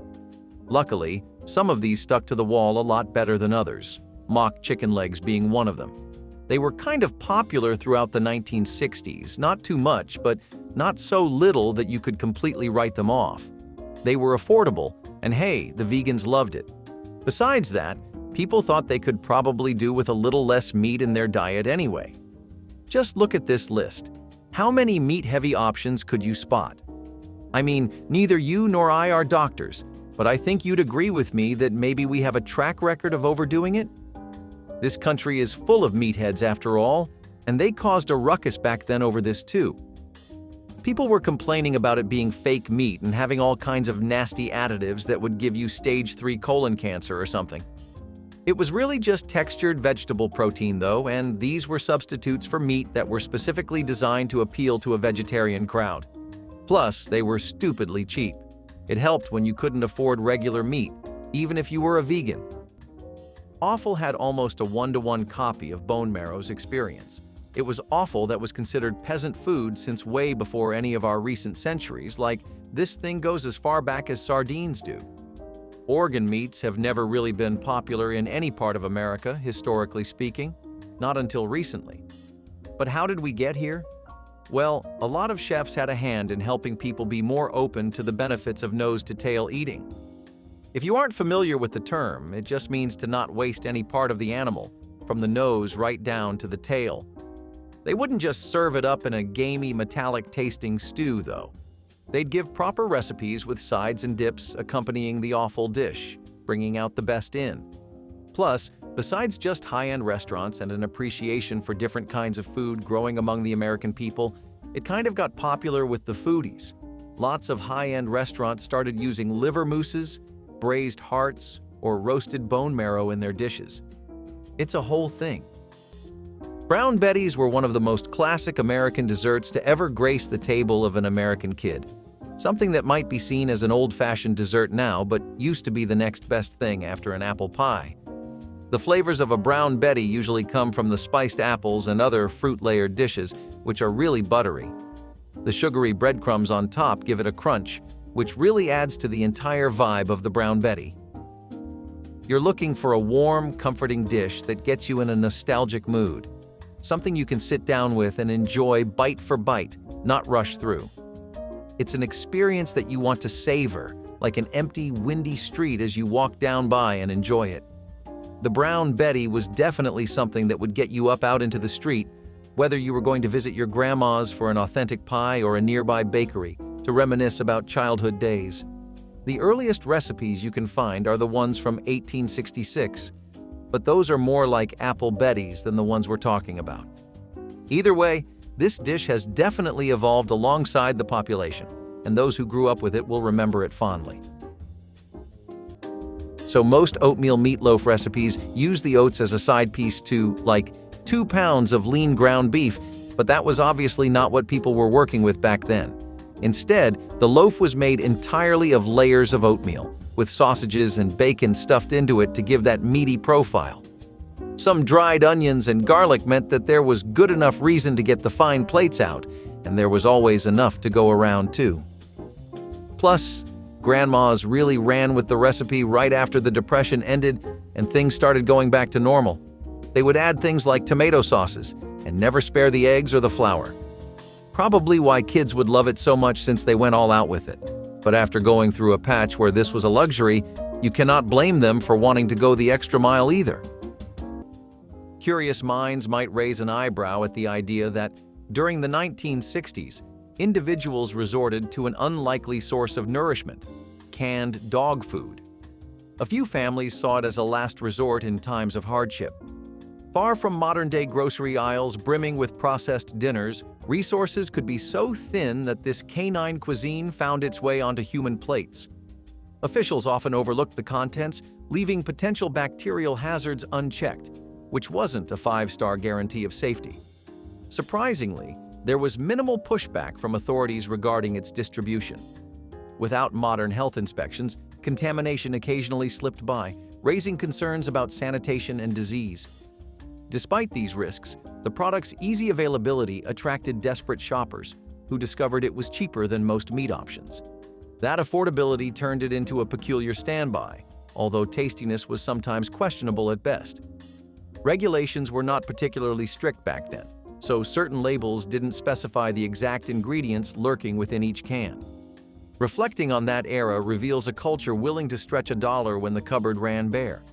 Luckily, some of these stuck to the wall a lot better than others, mock chicken legs being one of them. They were kind of popular throughout the 1960s, not too much, but not so little that you could completely write them off. They were affordable, and hey, the vegans loved it. Besides that, people thought they could probably do with a little less meat in their diet anyway. Just look at this list. How many meat-heavy options could you spot? I mean, neither you nor I are doctors, but I think you'd agree with me that maybe we have a track record of overdoing it? This country is full of meatheads after all, and they caused a ruckus back then over this too. People were complaining about it being fake meat and having all kinds of nasty additives that would give you stage 3 colon cancer or something. It was really just textured vegetable protein though, and these were substitutes for meat that were specifically designed to appeal to a vegetarian crowd. Plus, they were stupidly cheap. It helped when you couldn't afford regular meat, even if you were a vegan. Offal had almost a one-to-one copy of bone marrow's experience. It was offal that was considered peasant food since way before any of our recent centuries, like this thing goes as far back as sardines do. Organ meats have never really been popular in any part of America, historically speaking, not until recently. But how did we get here? Well, a lot of chefs had a hand in helping people be more open to the benefits of nose-to-tail eating. If you aren't familiar with the term, it just means to not waste any part of the animal, from the nose right down to the tail. They wouldn't just serve it up in a gamey, metallic-tasting stew, though. They'd give proper recipes with sides and dips accompanying the offal dish, bringing out the best in. Plus, besides just high-end restaurants and an appreciation for different kinds of food growing among the American people, it kind of got popular with the foodies. Lots of high-end restaurants started using liver mousses, braised hearts, or roasted bone marrow in their dishes. It's a whole thing. Brown Betties were one of the most classic American desserts to ever grace the table of an American kid. Something that might be seen as an old-fashioned dessert now, but used to be the next best thing after an apple pie. The flavors of a Brown Betty usually come from the spiced apples and other fruit-layered dishes, which are really buttery. The sugary breadcrumbs on top give it a crunch, which really adds to the entire vibe of the Brown Betty. You're looking for a warm, comforting dish that gets you in a nostalgic mood. Something you can sit down with and enjoy bite for bite, not rush through. It's an experience that you want to savor, like an empty, windy street as you walk down by and enjoy it. The Brown Betty was definitely something that would get you up out into the street, whether you were going to visit your grandma's for an authentic pie or a nearby bakery to reminisce about childhood days. The earliest recipes you can find are the ones from 1866, but those are more like Apple Betties than the ones we're talking about. Either way, this dish has definitely evolved alongside the population, and those who grew up with it will remember it fondly. So most oatmeal meatloaf recipes use the oats as a side piece to, like, 2 pounds of lean ground beef, but that was obviously not what people were working with back then. Instead, the loaf was made entirely of layers of oatmeal, with sausages and bacon stuffed into it to give that meaty profile. Some dried onions and garlic meant that there was good enough reason to get the fine plates out, and there was always enough to go around too. Plus, grandmas really ran with the recipe right after the Depression ended and things started going back to normal. They would add things like tomato sauces and never spare the eggs or the flour. Probably why kids would love it so much since they went all out with it. But after going through a patch where this was a luxury, you cannot blame them for wanting to go the extra mile either. Curious minds might raise an eyebrow at the idea that, during the 1960s, individuals resorted to an unlikely source of nourishment: canned dog food. A few families saw it as a last resort in times of hardship. Far from modern-day grocery aisles brimming with processed dinners, resources could be so thin that this canine cuisine found its way onto human plates. Officials often overlooked the contents, leaving potential bacterial hazards unchecked, which wasn't a 5-star guarantee of safety. Surprisingly, there was minimal pushback from authorities regarding its distribution. Without modern health inspections, contamination occasionally slipped by, raising concerns about sanitation and disease. Despite these risks, the product's easy availability attracted desperate shoppers, who discovered it was cheaper than most meat options. That affordability turned it into a peculiar standby, although tastiness was sometimes questionable at best. Regulations were not particularly strict back then, so certain labels didn't specify the exact ingredients lurking within each can. Reflecting on that era reveals a culture willing to stretch a dollar when the cupboard ran bare.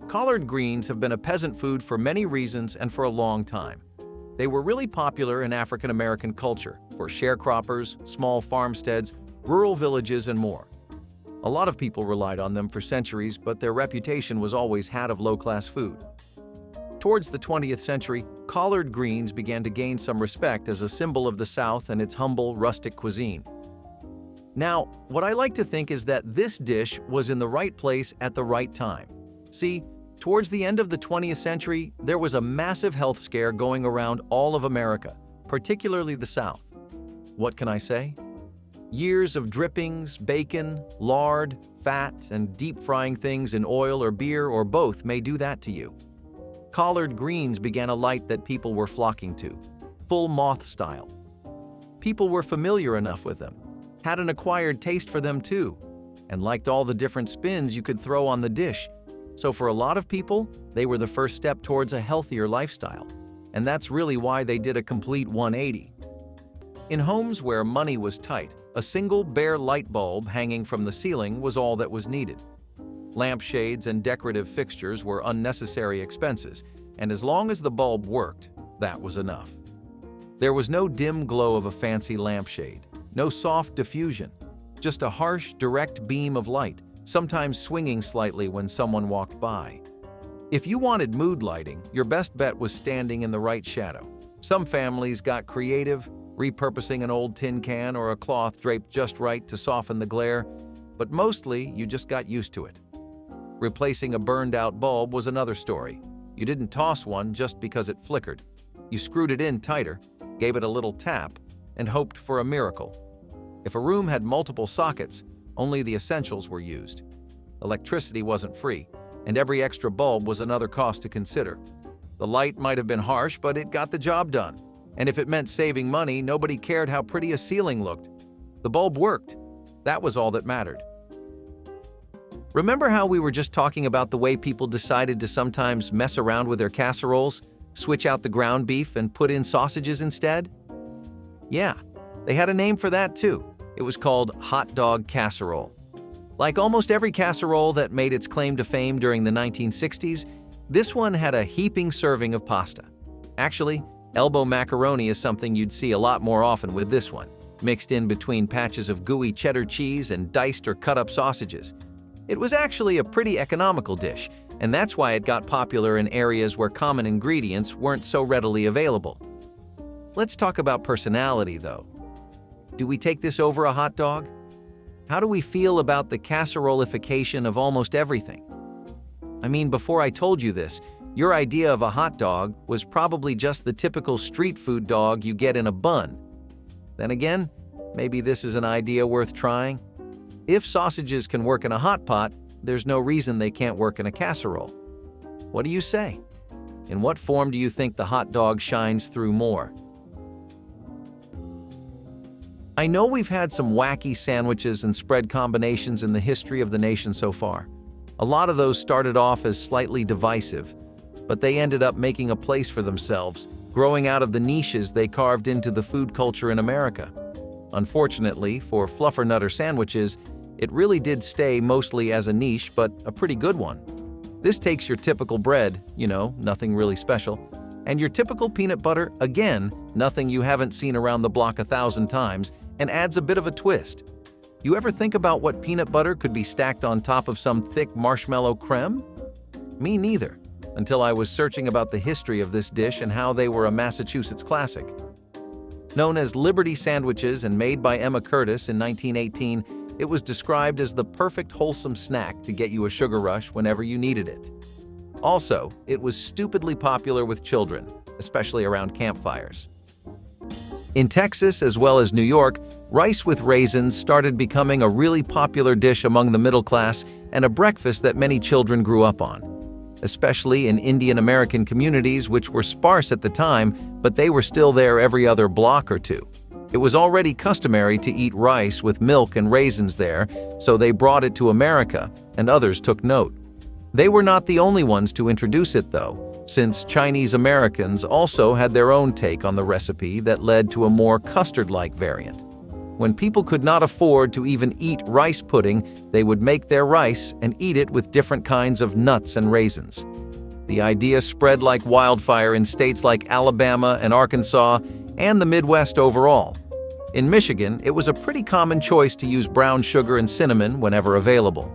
Collard greens have been a peasant food for many reasons and for a long time. They were really popular in African American culture for sharecroppers, small farmsteads, rural villages, and more. A lot of people relied on them for centuries, but their reputation was always that of low-class food. Towards the 20th century, collard greens began to gain some respect as a symbol of the South and its humble, rustic cuisine. Now, what I like to think is that this dish was in the right place at the right time. See, towards the end of the 20th century, there was a massive health scare going around all of America, particularly the South. What can I say? Years of drippings, bacon, lard, fat, and deep frying things in oil or beer or both may do that to you. Collard greens began a light that people were flocking to, full moth style. People were familiar enough with them, had an acquired taste for them too, and liked all the different spins you could throw on the dish. So for a lot of people, they were the first step towards a healthier lifestyle. And that's really why they did a complete 180. In homes where money was tight, a single bare light bulb hanging from the ceiling was all that was needed. Lampshades and decorative fixtures were unnecessary expenses, and as long as the bulb worked, that was enough. There was no dim glow of a fancy lampshade, no soft diffusion, just a harsh, direct beam of light, sometimes swinging slightly when someone walked by. If you wanted mood lighting, your best bet was standing in the right shadow. Some families got creative, repurposing an old tin can or a cloth draped just right to soften the glare, but mostly you just got used to it. Replacing a burned-out bulb was another story. You didn't toss one just because it flickered. You screwed it in tighter, gave it a little tap, and hoped for a miracle. If a room had multiple sockets, only the essentials were used. Electricity wasn't free, and every extra bulb was another cost to consider. The light might have been harsh, but it got the job done. And if it meant saving money, nobody cared how pretty a ceiling looked. The bulb worked. That was all that mattered. Remember how we were just talking about the way people decided to sometimes mess around with their casseroles, switch out the ground beef and put in sausages instead? Yeah, they had a name for that too. It was called hot dog casserole. Like almost every casserole that made its claim to fame during the 1960s, this one had a heaping serving of pasta. Actually, elbow macaroni is something you'd see a lot more often with this one, mixed in between patches of gooey cheddar cheese and diced or cut up sausages. It was actually a pretty economical dish, and that's why it got popular in areas where common ingredients weren't so readily available. Let's talk about personality, though. Do we take this over a hot dog? How do we feel about the casserolification of almost everything? I mean, before I told you this, your idea of a hot dog was probably just the typical street food dog you get in a bun. Then again, maybe this is an idea worth trying. If sausages can work in a hot pot, there's no reason they can't work in a casserole. What do you say? In what form do you think the hot dog shines through more? I know we've had some wacky sandwiches and spread combinations in the history of the nation so far. A lot of those started off as slightly divisive, but they ended up making a place for themselves, growing out of the niches they carved into the food culture in America. Unfortunately, for fluffernutter sandwiches, it really did stay mostly as a niche, but a pretty good one. This takes your typical bread, nothing really special, and your typical peanut butter, again, nothing you haven't seen around the block 1,000 times, and adds a bit of a twist. You ever think about what peanut butter could be stacked on top of some thick marshmallow creme? Me neither, until I was searching about the history of this dish and how they were a Massachusetts classic. Known as Liberty sandwiches and made by Emma Curtis in 1918, it was described as the perfect wholesome snack to get you a sugar rush whenever you needed it. Also, it was stupidly popular with children, especially around campfires. In Texas as well as New York, rice with raisins started becoming a really popular dish among the middle class and a breakfast that many children grew up on, especially in Indian American communities which were sparse at the time, but they were still there every other block or two. It was already customary to eat rice with milk and raisins there, so they brought it to America, and others took note. They were not the only ones to introduce it, though, since Chinese Americans also had their own take on the recipe that led to a more custard-like variant. When people could not afford to even eat rice pudding, they would make their rice and eat it with different kinds of nuts and raisins. The idea spread like wildfire in states like Alabama and Arkansas and the Midwest overall. In Michigan, it was a pretty common choice to use brown sugar and cinnamon whenever available.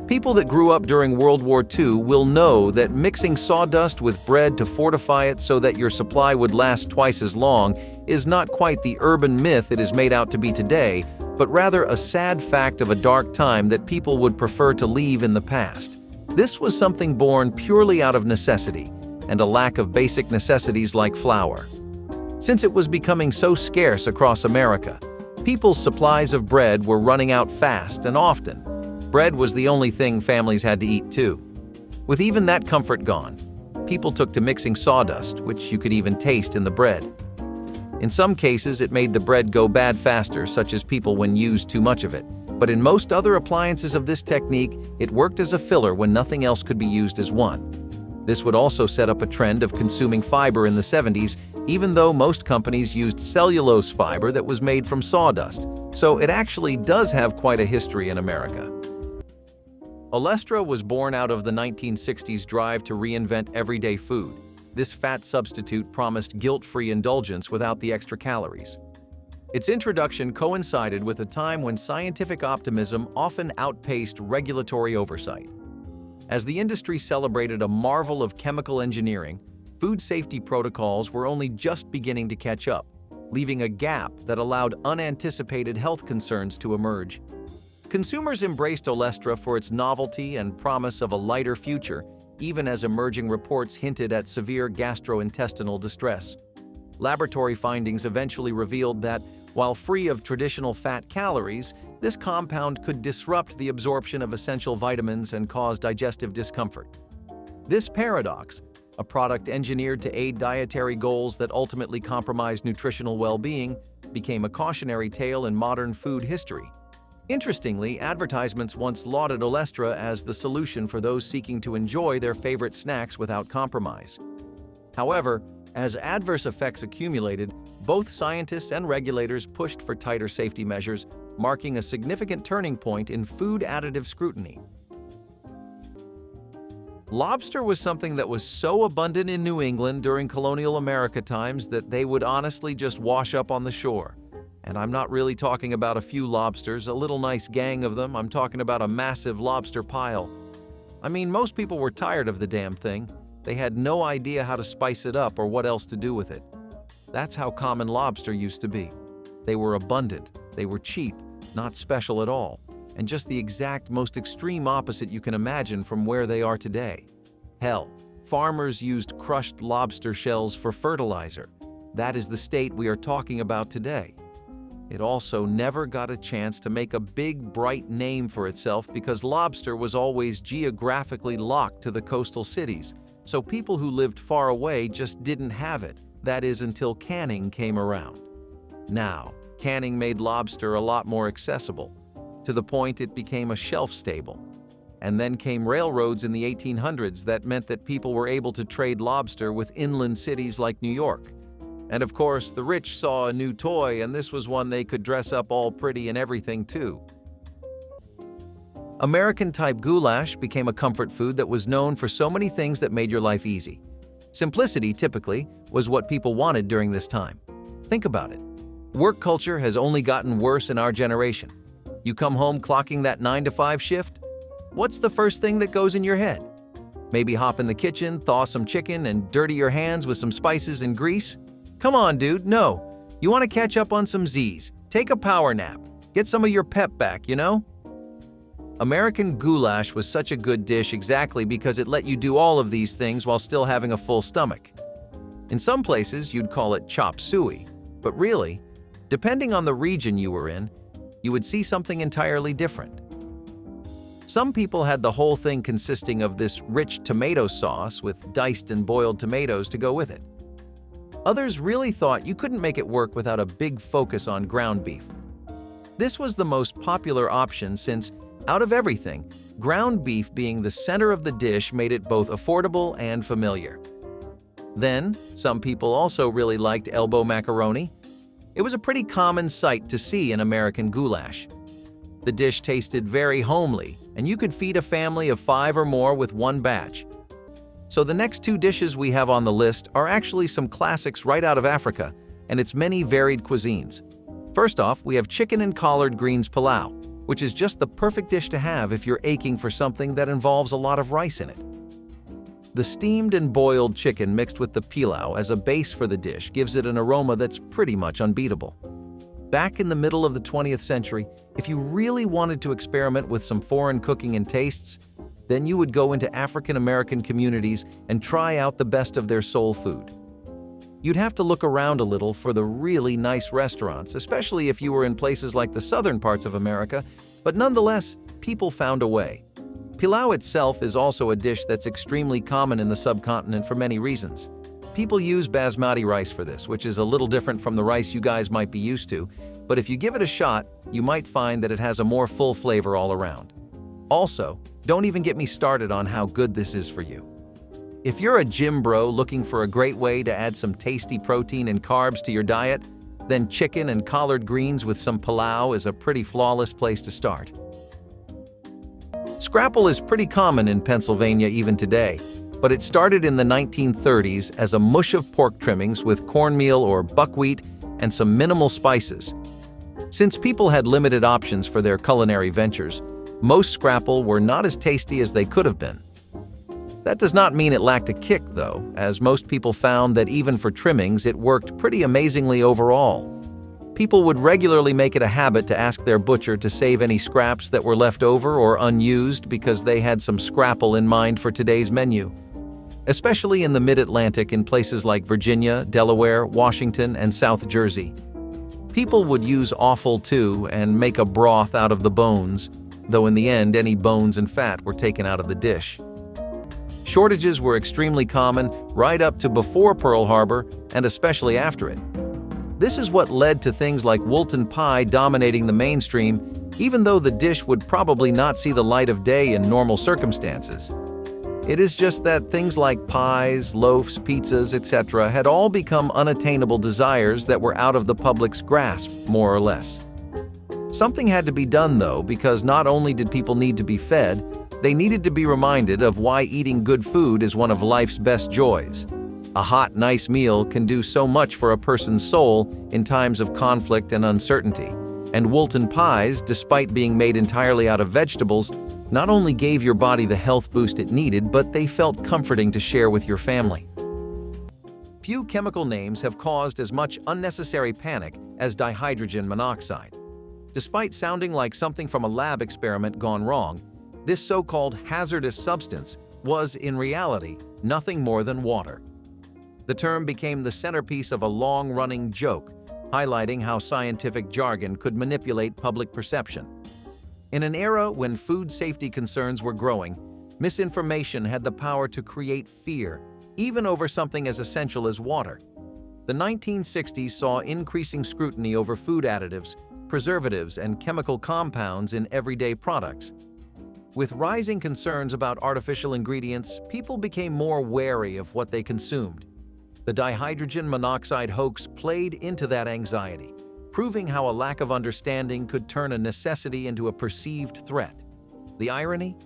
People that grew up during World War II will know that mixing sawdust with bread to fortify it so that your supply would last twice as long is not quite the urban myth it is made out to be today, but rather a sad fact of a dark time that people would prefer to leave in the past. This was something born purely out of necessity and a lack of basic necessities like flour. Since it was becoming so scarce across America, People's supplies of bread were running out fast and often. Bread was the only thing families had to eat too. With even that comfort gone, people took to mixing sawdust, which you could even taste in the bread. In some cases, it made the bread go bad faster, such as people when used too much of it. But in most other appliances of this technique, it worked as a filler when nothing else could be used as one. This would also set up a trend of consuming fiber in the 70s, even though most companies used cellulose fiber that was made from sawdust. So it actually does have quite a history in America. Olestra was born out of the 1960s drive to reinvent everyday food. This fat substitute promised guilt-free indulgence without the extra calories. Its introduction coincided with a time when scientific optimism often outpaced regulatory oversight. As the industry celebrated a marvel of chemical engineering, food safety protocols were only just beginning to catch up, leaving a gap that allowed unanticipated health concerns to emerge. Consumers embraced Olestra for its novelty and promise of a lighter future, even as emerging reports hinted at severe gastrointestinal distress. Laboratory findings eventually revealed that, while free of traditional fat calories, this compound could disrupt the absorption of essential vitamins and cause digestive discomfort. This paradox, a product engineered to aid dietary goals that ultimately compromised nutritional well-being, became a cautionary tale in modern food history. Interestingly, advertisements once lauded Olestra as the solution for those seeking to enjoy their favorite snacks without compromise. However, as adverse effects accumulated, both scientists and regulators pushed for tighter safety measures, marking a significant turning point in food additive scrutiny. Lobster was something that was so abundant in New England during colonial America times that they would honestly just wash up on the shore. And I'm not really talking about a few lobsters, a little nice gang of them. I'm talking about a massive lobster pile. I mean, most people were tired of the damn thing. They had no idea how to spice it up or what else to do with it. That's how common lobster used to be. They were abundant, they were cheap, not special at all, and just the exact most extreme opposite you can imagine from where they are today. Hell, farmers used crushed lobster shells for fertilizer. That is the state we are talking about today. It also never got a chance to make a big, bright name for itself because lobster was always geographically locked to the coastal cities, so people who lived far away just didn't have it. That is until canning came around. Now, canning made lobster a lot more accessible, to the point it became a shelf stable. And then came railroads in the 1800s that meant that people were able to trade lobster with inland cities like New York. And of course, the rich saw a new toy, and this was one they could dress up all pretty and everything too. American-type goulash became a comfort food that was known for so many things that made your life easy. Simplicity, typically, was what people wanted during this time. Think about it. Work culture has only gotten worse in our generation. You come home clocking that 9-to-5 shift? What's the first thing that goes in your head? Maybe hop in the kitchen, thaw some chicken, and dirty your hands with some spices and grease? Come on, dude, no. You want to catch up on some Z's. Take a power nap. Get some of your pep back, you know? American goulash was such a good dish exactly because it let you do all of these things while still having a full stomach. In some places, you'd call it chop suey, but really, depending on the region you were in, you would see something entirely different. Some people had the whole thing consisting of this rich tomato sauce with diced and boiled tomatoes to go with it. Others really thought you couldn't make it work without a big focus on ground beef. This was the most popular option since, out of everything, ground beef being the center of the dish made it both affordable and familiar. Then, some people also really liked elbow macaroni. It was a pretty common sight to see in American goulash. The dish tasted very homely, and you could feed a family of 5 or more with one batch. So the next 2 dishes we have on the list are actually some classics right out of Africa and its many varied cuisines. First off, we have chicken and collard greens pilau, which is just the perfect dish to have if you're aching for something that involves a lot of rice in it. The steamed and boiled chicken mixed with the pilau as a base for the dish gives it an aroma that's pretty much unbeatable. Back in the middle of the 20th century, if you really wanted to experiment with some foreign cooking and tastes, then you would go into African American communities and try out the best of their soul food. You'd have to look around a little for the really nice restaurants, especially if you were in places like the southern parts of America, but nonetheless, people found a way. Pilau itself is also a dish that's extremely common in the subcontinent for many reasons. People use basmati rice for this, which is a little different from the rice you guys might be used to, but if you give it a shot, you might find that it has a more full flavor all around. Also, don't even get me started on how good this is for you. If you're a gym bro looking for a great way to add some tasty protein and carbs to your diet, then chicken and collard greens with some pilau is a pretty flawless place to start. Scrapple is pretty common in Pennsylvania even today, but it started in the 1930s as a mush of pork trimmings with cornmeal or buckwheat and some minimal spices. Since people had limited options for their culinary ventures, most scrapple were not as tasty as they could have been. That does not mean it lacked a kick, though, as most people found that even for trimmings, it worked pretty amazingly overall. People would regularly make it a habit to ask their butcher to save any scraps that were left over or unused because they had some scrapple in mind for today's menu. Especially in the Mid-Atlantic in places like Virginia, Delaware, Washington, and South Jersey. People would use offal too and make a broth out of the bones, though in the end any bones and fat were taken out of the dish. Shortages were extremely common right up to before Pearl Harbor and especially after it. This is what led to things like Woolton pie dominating the mainstream, even though the dish would probably not see the light of day in normal circumstances. It is just that things like pies, loaves, pizzas, etc. had all become unattainable desires that were out of the public's grasp, more or less. Something had to be done, though, because not only did people need to be fed, they needed to be reminded of why eating good food is one of life's best joys. A hot, nice meal can do so much for a person's soul in times of conflict and uncertainty. And Woolton pies, despite being made entirely out of vegetables, not only gave your body the health boost it needed, but they felt comforting to share with your family. Few chemical names have caused as much unnecessary panic as dihydrogen monoxide. Despite sounding like something from a lab experiment gone wrong, this so-called hazardous substance was, in reality, nothing more than water. The term became the centerpiece of a long-running joke, highlighting how scientific jargon could manipulate public perception. In an era when food safety concerns were growing, misinformation had the power to create fear, even over something as essential as water. The 1960s saw increasing scrutiny over food additives, preservatives, and chemical compounds in everyday products. With rising concerns about artificial ingredients, people became more wary of what they consumed. The dihydrogen monoxide hoax played into that anxiety, proving how a lack of understanding could turn a necessity into a perceived threat. The irony?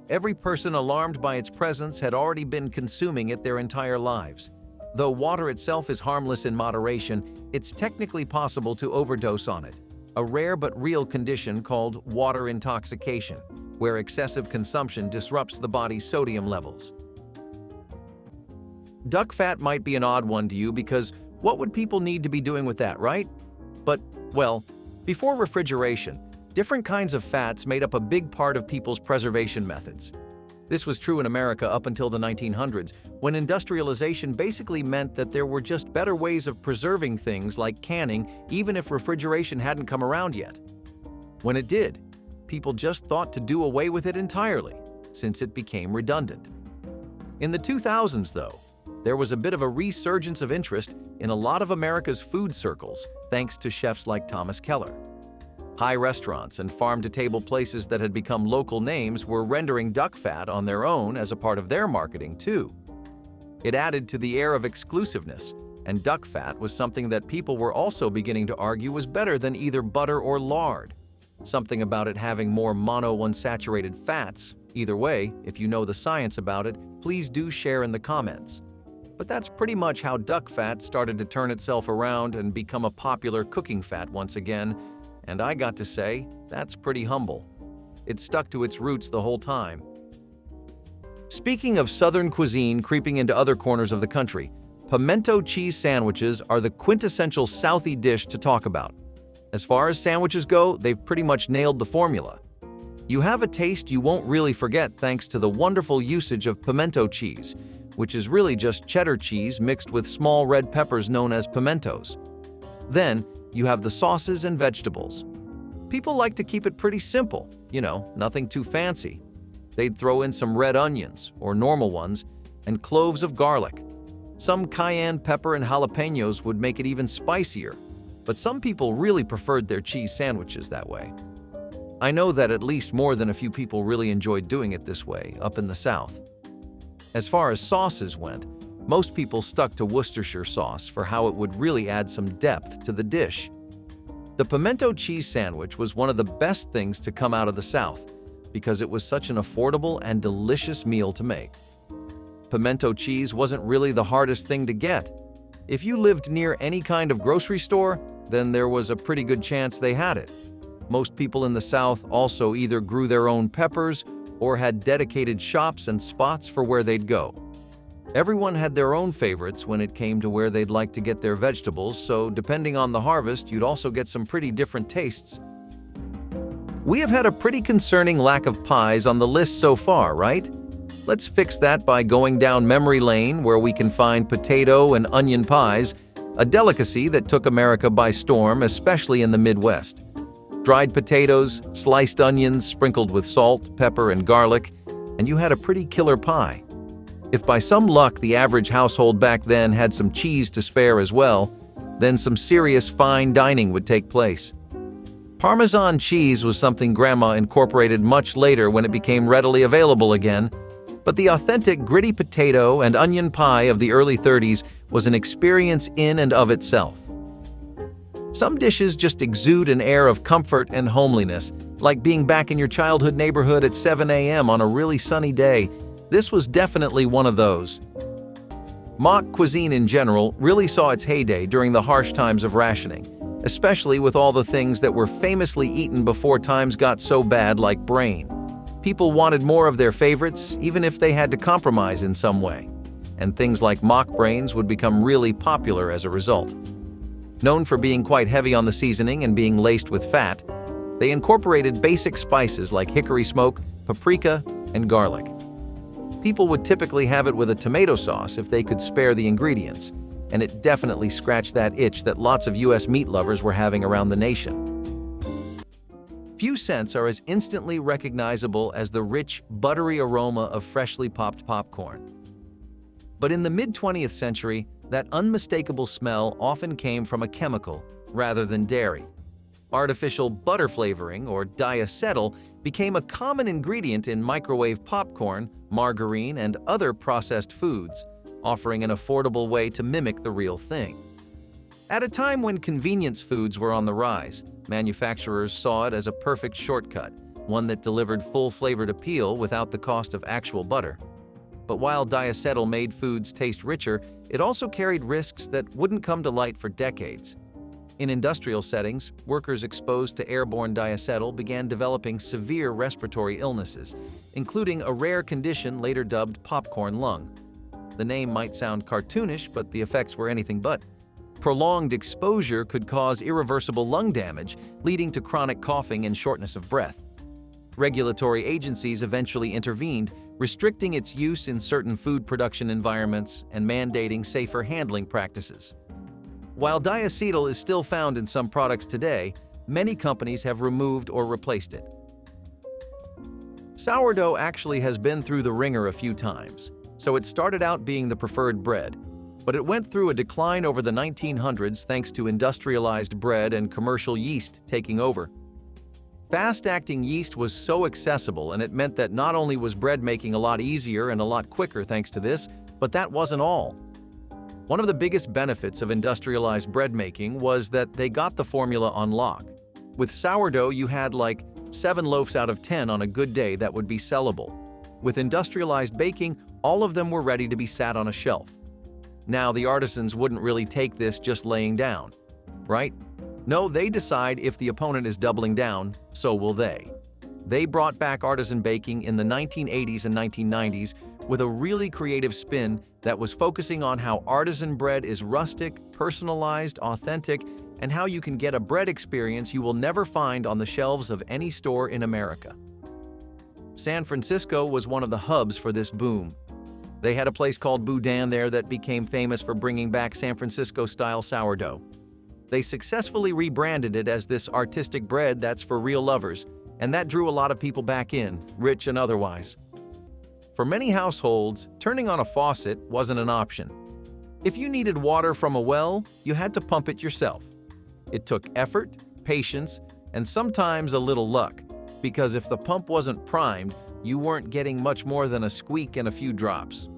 Every person alarmed by its presence had already been consuming it their entire lives. Though water itself is harmless in moderation, it's technically possible to overdose on it, a rare but real condition called water intoxication, where excessive consumption disrupts the body's sodium levels. Duck fat might be an odd one to you because what would people need to be doing with that, right? But, well, before refrigeration, different kinds of fats made up a big part of people's preservation methods. This was true in America up until the 1900s, when industrialization basically meant that there were just better ways of preserving things like canning, even if refrigeration hadn't come around yet. When it did, people just thought to do away with it entirely, since it became redundant. In the 2000s, though, there was a bit of a resurgence of interest in a lot of America's food circles, thanks to chefs like Thomas Keller. High restaurants and farm-to-table places that had become local names were rendering duck fat on their own as a part of their marketing, too. It added to the air of exclusiveness, and duck fat was something that people were also beginning to argue was better than either butter or lard. Something about it having more monounsaturated fats. Either way, if you know the science about it, please do share in the comments. But that's pretty much how duck fat started to turn itself around and become a popular cooking fat once again, and I got to say, that's pretty humble. It stuck to its roots the whole time. Speaking of Southern cuisine creeping into other corners of the country, pimento cheese sandwiches are the quintessential Southie dish to talk about. As far as sandwiches go, they've pretty much nailed the formula. You have a taste you won't really forget thanks to the wonderful usage of pimento cheese, which is really just cheddar cheese mixed with small red peppers known as pimentos. Then, you have the sauces and vegetables. People like to keep it pretty simple, nothing too fancy. They'd throw in some red onions, or normal ones, and cloves of garlic. Some cayenne pepper and jalapenos would make it even spicier, but some people really preferred their cheese sandwiches that way. I know that at least more than a few people really enjoyed doing it this way, up in the South. As far as sauces went, most people stuck to Worcestershire sauce for how it would really add some depth to the dish. The pimento cheese sandwich was one of the best things to come out of the South because it was such an affordable and delicious meal to make. Pimento cheese wasn't really the hardest thing to get. If you lived near any kind of grocery store, then there was a pretty good chance they had it. Most people in the South also either grew their own peppers or had dedicated shops and spots for where they'd go. Everyone had their own favorites when it came to where they'd like to get their vegetables, so depending on the harvest, you'd also get some pretty different tastes. We have had a pretty concerning lack of pies on the list so far, right? Let's fix that by going down memory lane where we can find potato and onion pies, a delicacy that took America by storm, especially in the Midwest. Dried potatoes, sliced onions sprinkled with salt, pepper, and garlic, and you had a pretty killer pie. If by some luck the average household back then had some cheese to spare as well, then some serious fine dining would take place. Parmesan cheese was something Grandma incorporated much later when it became readily available again, but the authentic gritty potato and onion pie of the early 30s was an experience in and of itself. Some dishes just exude an air of comfort and homeliness, like being back in your childhood neighborhood at 7 a.m. on a really sunny day. This was definitely one of those. Mock cuisine in general really saw its heyday during the harsh times of rationing, especially with all the things that were famously eaten before times got so bad, like brain. People wanted more of their favorites, even if they had to compromise in some way, and things like mock brains would become really popular as a result. Known for being quite heavy on the seasoning and being laced with fat, they incorporated basic spices like hickory smoke, paprika, and garlic. People would typically have it with a tomato sauce if they could spare the ingredients, and it definitely scratched that itch that lots of US meat lovers were having around the nation. Few scents are as instantly recognizable as the rich, buttery aroma of freshly popped popcorn. But in the mid-20th century, that unmistakable smell often came from a chemical rather than dairy. Artificial butter flavoring, or diacetyl, became a common ingredient in microwave popcorn, margarine, and other processed foods, offering an affordable way to mimic the real thing. At a time when convenience foods were on the rise, manufacturers saw it as a perfect shortcut, one that delivered full-flavored appeal without the cost of actual butter. But while diacetyl made foods taste richer, it also carried risks that wouldn't come to light for decades. In industrial settings, workers exposed to airborne diacetyl began developing severe respiratory illnesses, including a rare condition later dubbed popcorn lung. The name might sound cartoonish, but the effects were anything but. Prolonged exposure could cause irreversible lung damage, leading to chronic coughing and shortness of breath. Regulatory agencies eventually intervened, restricting its use in certain food production environments and mandating safer handling practices. While diacetyl is still found in some products today, many companies have removed or replaced it. Sourdough actually has been through the ringer a few times. So it started out being the preferred bread, but it went through a decline over the 1900s thanks to industrialized bread and commercial yeast taking over. Fast-acting yeast was so accessible, and it meant that not only was bread making a lot easier and a lot quicker thanks to this, but that wasn't all. One of the biggest benefits of industrialized bread making was that they got the formula on lock. With sourdough, you had like 7 loaves out of 10 on a good day that would be sellable. With industrialized baking, all of them were ready to be sat on a shelf. Now, the artisans wouldn't really take this just laying down, right? No, they decide if the opponent is doubling down, so will they. They brought back artisan baking in the 1980s and 1990s with a really creative spin that was focusing on how artisan bread is rustic, personalized, authentic, and how you can get a bread experience you will never find on the shelves of any store in America. San Francisco was one of the hubs for this boom. They had a place called Boudin there that became famous for bringing back San Francisco-style sourdough. They successfully rebranded it as this artistic bread that's for real lovers, and that drew a lot of people back in, rich and otherwise. For many households, turning on a faucet wasn't an option. If you needed water from a well, you had to pump it yourself. It took effort, patience, and sometimes a little luck, because if the pump wasn't primed, you weren't getting much more than a squeak and a few drops.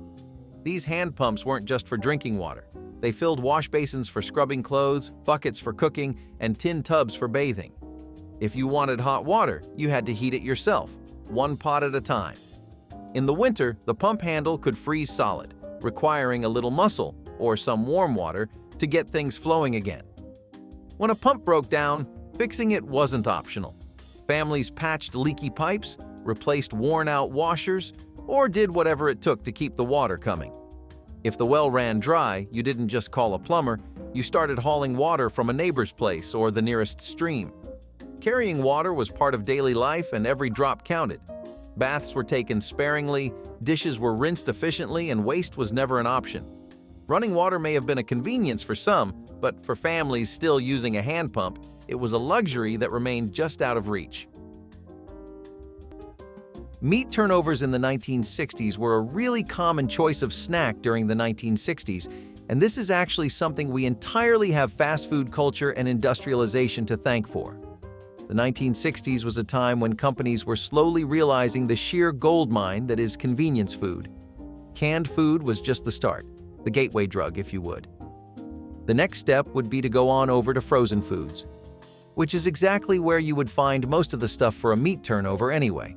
These hand pumps weren't just for drinking water. They filled wash basins for scrubbing clothes, buckets for cooking, and tin tubs for bathing. If you wanted hot water, you had to heat it yourself, one pot at a time. In the winter, the pump handle could freeze solid, requiring a little muscle, or some warm water, to get things flowing again. When a pump broke down, fixing it wasn't optional. Families patched leaky pipes, replaced worn-out washers, or did whatever it took to keep the water coming. If the well ran dry, you didn't just call a plumber, you started hauling water from a neighbor's place or the nearest stream. Carrying water was part of daily life and every drop counted. Baths were taken sparingly, dishes were rinsed efficiently, and waste was never an option. Running water may have been a convenience for some, but for families still using a hand pump, it was a luxury that remained just out of reach. Meat turnovers in the 1960s were a really common choice of snack during the 1960s, and this is actually something we entirely have fast food culture and industrialization to thank for. The 1960s was a time when companies were slowly realizing the sheer goldmine that is convenience food. Canned food was just the start, the gateway drug, if you would. The next step would be to go on over to frozen foods, which is exactly where you would find most of the stuff for a meat turnover anyway.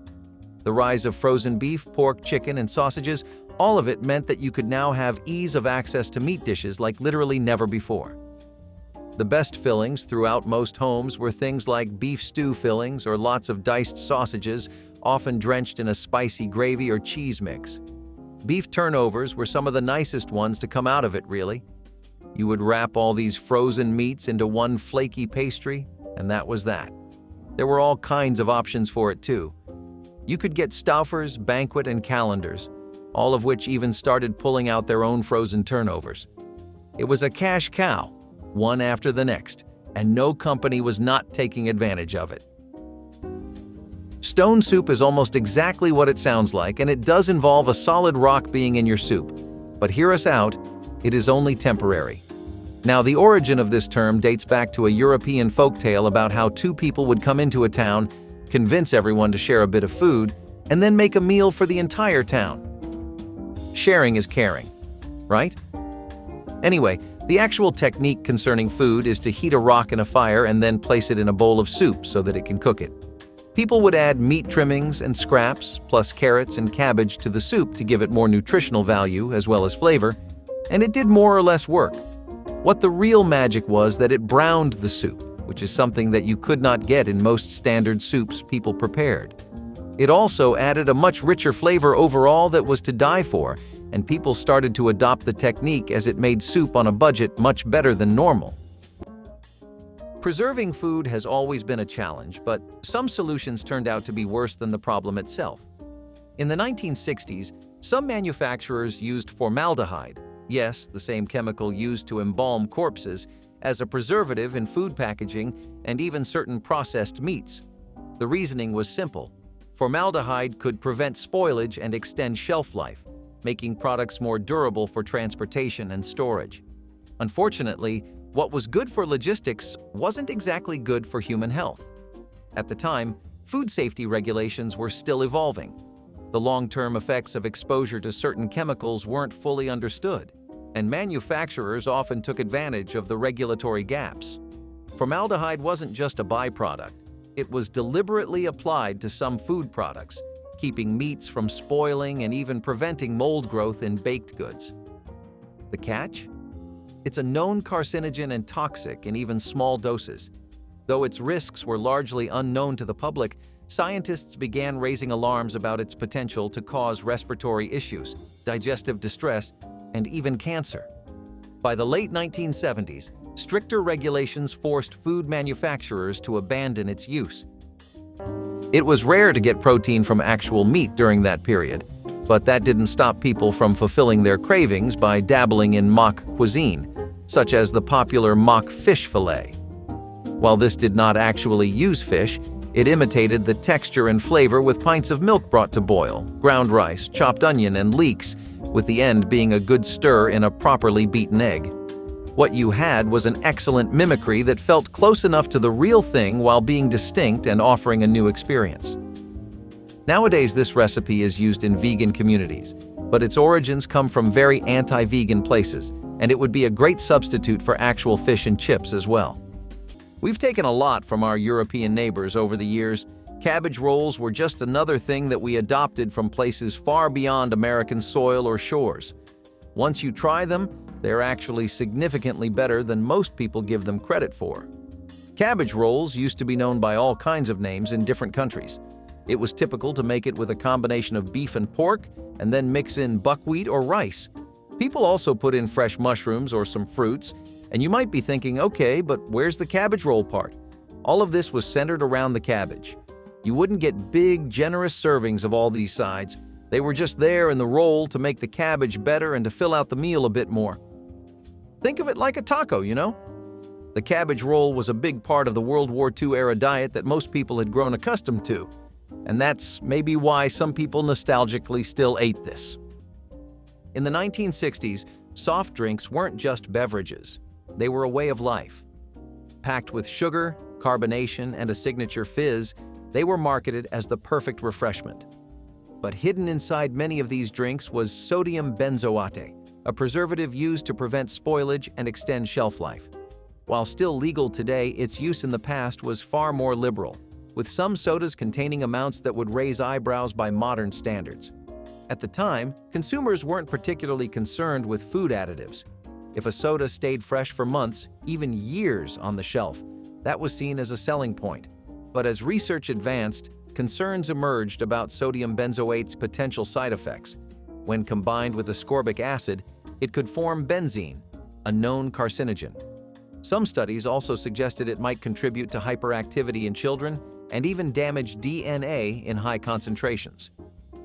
The rise of frozen beef, pork, chicken, and sausages, all of it meant that you could now have ease of access to meat dishes like literally never before. The best fillings throughout most homes were things like beef stew fillings or lots of diced sausages, often drenched in a spicy gravy or cheese mix. Beef turnovers were some of the nicest ones to come out of it, really. You would wrap all these frozen meats into one flaky pastry, and that was that. There were all kinds of options for it, too. You could get Stouffer's, Banquet, and Callender's, all of which even started pulling out their own frozen turnovers. It was a cash cow, one after the next, and no company was not taking advantage of it. Stone soup is almost exactly what it sounds like, and it does involve a solid rock being in your soup. But hear us out, it is only temporary. Now, the origin of this term dates back to a European folktale about how two people would come into a town, convince everyone to share a bit of food, and then make a meal for the entire town. Sharing is caring, right? Anyway, the actual technique concerning food is to heat a rock in a fire and then place it in a bowl of soup so that it can cook it. People would add meat trimmings and scraps, plus carrots and cabbage to the soup to give it more nutritional value as well as flavor, and it did more or less work. What the real magic was that it browned the soup, which is something that you could not get in most standard soups people prepared. It also added a much richer flavor overall that was to die for, and people started to adopt the technique as it made soup on a budget much better than normal. Preserving food has always been a challenge, but some solutions turned out to be worse than the problem itself. In the 1960s, some manufacturers used formaldehyde, yes, the same chemical used to embalm corpses, as a preservative in food packaging and even certain processed meats. The reasoning was simple. Formaldehyde could prevent spoilage and extend shelf life, making products more durable for transportation and storage. Unfortunately, what was good for logistics wasn't exactly good for human health. At the time, food safety regulations were still evolving. The long-term effects of exposure to certain chemicals weren't fully understood, and manufacturers often took advantage of the regulatory gaps. Formaldehyde wasn't just a byproduct. It was deliberately applied to some food products, keeping meats from spoiling and even preventing mold growth in baked goods. The catch? It's a known carcinogen and toxic in even small doses. Though its risks were largely unknown to the public, scientists began raising alarms about its potential to cause respiratory issues, digestive distress, and even cancer. By the late 1970s, stricter regulations forced food manufacturers to abandon its use. It was rare to get protein from actual meat during that period, But that didn't stop people from fulfilling their cravings by dabbling in mock cuisine, such as the popular mock fish fillet. While this did not actually use fish, it imitated the texture and flavor with pints of milk brought to boil, ground rice, chopped onion, and leeks, with the end being a good stir in a properly beaten egg. What you had was an excellent mimicry that felt close enough to the real thing while being distinct and offering a new experience. Nowadays, this recipe is used in vegan communities, but its origins come from very anti-vegan places, and it would be a great substitute for actual fish and chips as well. We've taken a lot from our European neighbors over the years. Cabbage rolls were just another thing that we adopted from places far beyond American soil or shores. Once you try them, they're actually significantly better than most people give them credit for. Cabbage rolls used to be known by all kinds of names in different countries. It was typical to make it with a combination of beef and pork, and then mix in buckwheat or rice. People also put in fresh mushrooms or some fruits, and you might be thinking, okay, but where's the cabbage roll part? All of this was centered around the cabbage. You wouldn't get big, generous servings of all these sides. They were just there in the roll to make the cabbage better and to fill out the meal a bit more. Think of it like a taco, you know? The cabbage roll was a big part of the World War II era diet that most people had grown accustomed to, and that's maybe why some people nostalgically still ate this. In the 1960s, soft drinks weren't just beverages. They were a way of life. Packed with sugar, carbonation, and a signature fizz, they were marketed as the perfect refreshment. But hidden inside many of these drinks was sodium benzoate, a preservative used to prevent spoilage and extend shelf life. While still legal today, its use in the past was far more liberal, with some sodas containing amounts that would raise eyebrows by modern standards. At the time, consumers weren't particularly concerned with food additives. If a soda stayed fresh for months, even years on the shelf, that was seen as a selling point. But as research advanced, concerns emerged about sodium benzoate's potential side effects. When combined with ascorbic acid, it could form benzene, a known carcinogen. Some studies also suggested it might contribute to hyperactivity in children and even damage DNA in high concentrations.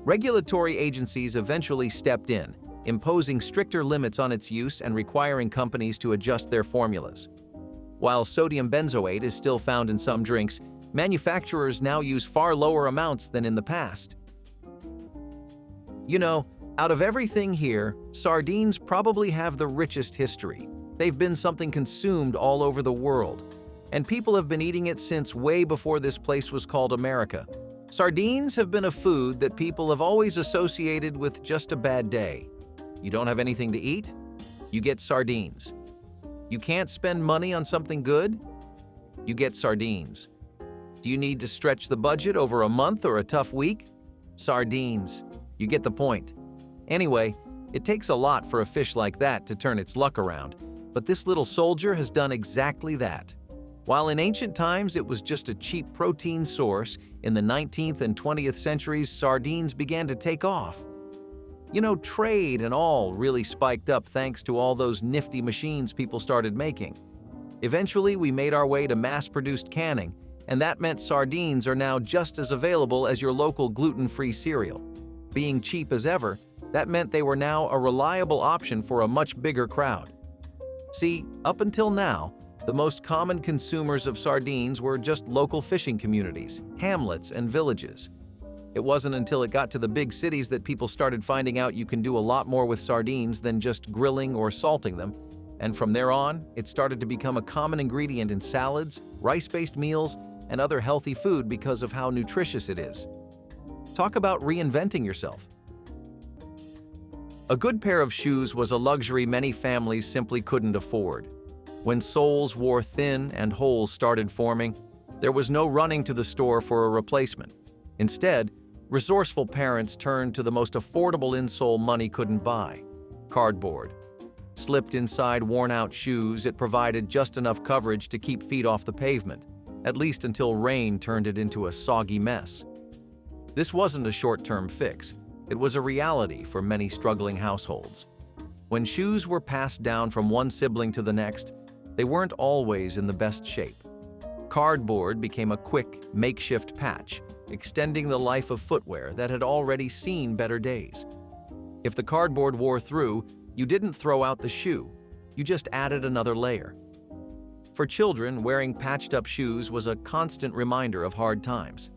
Regulatory agencies eventually stepped in, imposing stricter limits on its use and requiring companies to adjust their formulas. While sodium benzoate is still found in some drinks, manufacturers now use far lower amounts than in the past. You know, out of everything here, sardines probably have the richest history. They've been something consumed all over the world, and people have been eating it since way before this place was called America. Sardines have been a food that people have always associated with just a bad day. You don't have anything to eat? You get sardines. You can't spend money on something good? You get sardines. Do you need to stretch the budget over a month or a tough week? Sardines. You get the point. Anyway, it takes a lot for a fish like that to turn its luck around, but this little soldier has done exactly that. While in ancient times it was just a cheap protein source, in the 19th and 20th centuries, sardines began to take off. You know, trade and all really spiked up thanks to all those nifty machines people started making. Eventually, we made our way to mass-produced canning, and that meant sardines are now just as available as your local gluten-free cereal. Being cheap as ever, that meant they were now a reliable option for a much bigger crowd. See, up until now, the most common consumers of sardines were just local fishing communities, hamlets, and villages. It wasn't until it got to the big cities that people started finding out you can do a lot more with sardines than just grilling or salting them, and from there on, it started to become a common ingredient in salads, rice-based meals, and other healthy food because of how nutritious it is. Talk about reinventing yourself. A good pair of shoes was a luxury many families simply couldn't afford. When soles wore thin and holes started forming, there was no running to the store for a replacement. Instead, resourceful parents turned to the most affordable insole money couldn't buy: cardboard. Slipped inside worn-out shoes, it provided just enough coverage to keep feet off the pavement, at least until rain turned it into a soggy mess. This wasn't a short-term fix. It was a reality for many struggling households. When shoes were passed down from one sibling to the next, they weren't always in the best shape. Cardboard became a quick, makeshift patch, extending the life of footwear that had already seen better days. If the cardboard wore through, you didn't throw out the shoe. You just added another layer. For children, wearing patched-up shoes was a constant reminder of hard times.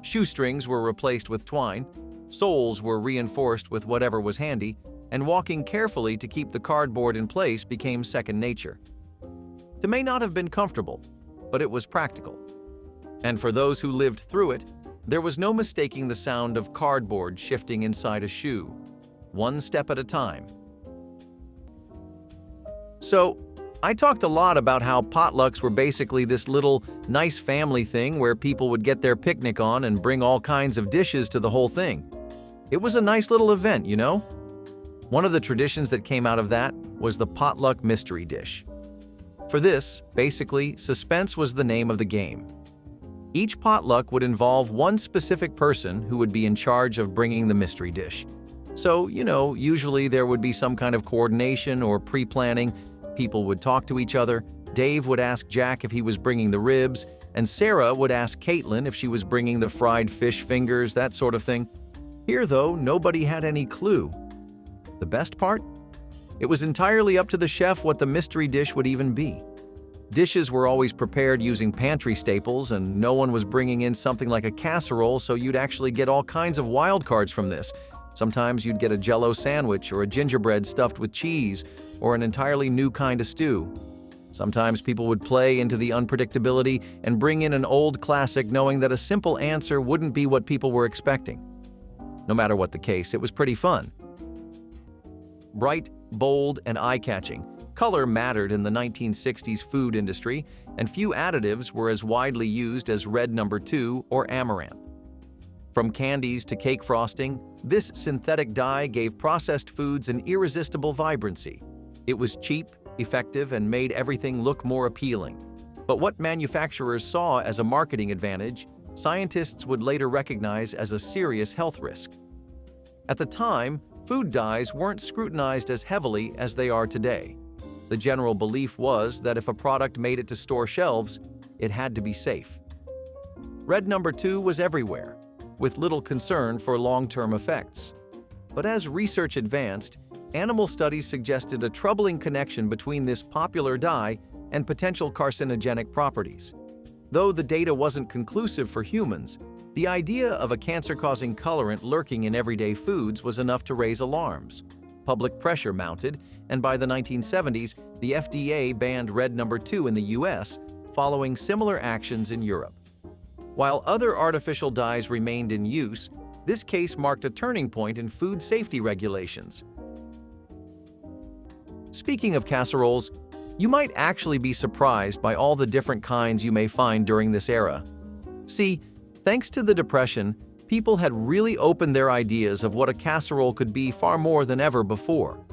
Shoestrings were replaced with twine, soles were reinforced with whatever was handy, and walking carefully to keep the cardboard in place became second nature. It may not have been comfortable, but it was practical. And for those who lived through it, there was no mistaking the sound of cardboard shifting inside a shoe, one step at a time. So, I talked a lot about how potlucks were basically this little nice family thing where people would get their picnic on and bring all kinds of dishes to the whole thing. It was a nice little event, you know? One of the traditions that came out of that was the potluck mystery dish. For this, basically, suspense was the name of the game. Each potluck would involve one specific person who would be in charge of bringing the mystery dish. So, usually there would be some kind of coordination or pre-planning. People would talk to each other. Dave would ask Jack if he was bringing the ribs, and Sarah would ask Caitlin if she was bringing the fried fish fingers, that sort of thing. Here, though, nobody had any clue. The best part? It was entirely up to the chef what the mystery dish would even be. Dishes were always prepared using pantry staples, and no one was bringing in something like a casserole, so you'd actually get all kinds of wild cards from this. Sometimes you'd get a Jell-O sandwich or a gingerbread stuffed with cheese or an entirely new kind of stew. Sometimes people would play into the unpredictability and bring in an old classic knowing that a simple answer wouldn't be what people were expecting. No matter what the case, it was pretty fun. Bright, bold, and eye-catching, color mattered in the 1960s food industry, and few additives were as widely used as Red No. 2 or Amaranth. From candies to cake frosting, this synthetic dye gave processed foods an irresistible vibrancy. It was cheap, effective, and made everything look more appealing. But what manufacturers saw as a marketing advantage, scientists would later recognize as a serious health risk. At the time, food dyes weren't scrutinized as heavily as they are today. The general belief was that if a product made it to store shelves, it had to be safe. Red No. 2 was everywhere, with little concern for long-term effects. But as research advanced, animal studies suggested a troubling connection between this popular dye and potential carcinogenic properties. Though the data wasn't conclusive for humans, the idea of a cancer-causing colorant lurking in everyday foods was enough to raise alarms. Public pressure mounted, and by the 1970s, the FDA banned Red No. 2 in the US, following similar actions in Europe. While other artificial dyes remained in use, this case marked a turning point in food safety regulations. Speaking of casseroles, you might actually be surprised by all the different kinds you may find during this era. See, thanks to the Depression, people had really opened their ideas of what a casserole could be far more than ever before.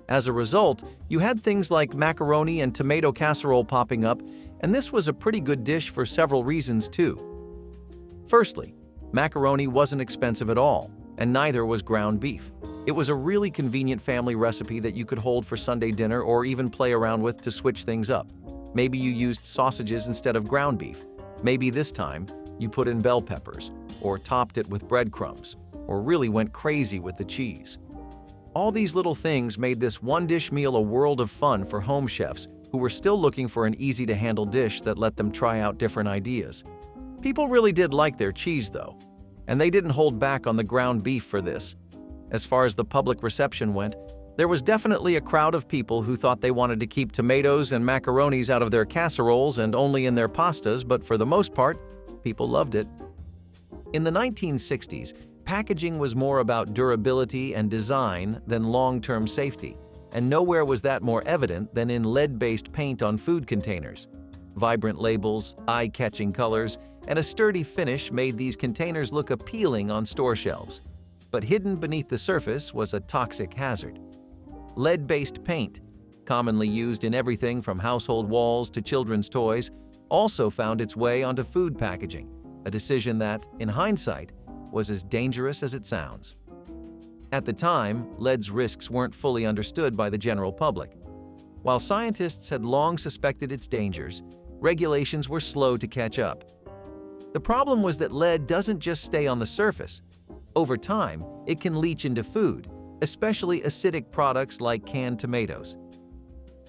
As a result, you had things like macaroni and tomato casserole popping up, and this was a pretty good dish for several reasons too. Firstly, macaroni wasn't expensive at all, and neither was ground beef. It was a really convenient family recipe that you could hold for Sunday dinner or even play around with to switch things up. Maybe you used sausages instead of ground beef. Maybe this time, you put in bell peppers, or topped it with breadcrumbs, or really went crazy with the cheese. All these little things made this one-dish meal a world of fun for home chefs who were still looking for an easy-to-handle dish that let them try out different ideas. People really did like their cheese, though, and they didn't hold back on the ground beef for this. As far as the public reception went, there was definitely a crowd of people who thought they wanted to keep tomatoes and macaronis out of their casseroles and only in their pastas, but for the most part, people loved it. In the 1960s, packaging was more about durability and design than long-term safety, and nowhere was that more evident than in lead-based paint on food containers. Vibrant labels, eye-catching colors, and a sturdy finish made these containers look appealing on store shelves. But hidden beneath the surface was a toxic hazard. Lead-based paint, commonly used in everything from household walls to children's toys, also found its way onto food packaging, a decision that, in hindsight, was as dangerous as it sounds. At the time, lead's risks weren't fully understood by the general public. While scientists had long suspected its dangers, regulations were slow to catch up. The problem was that lead doesn't just stay on the surface. Over time, it can leach into food, especially acidic products like canned tomatoes.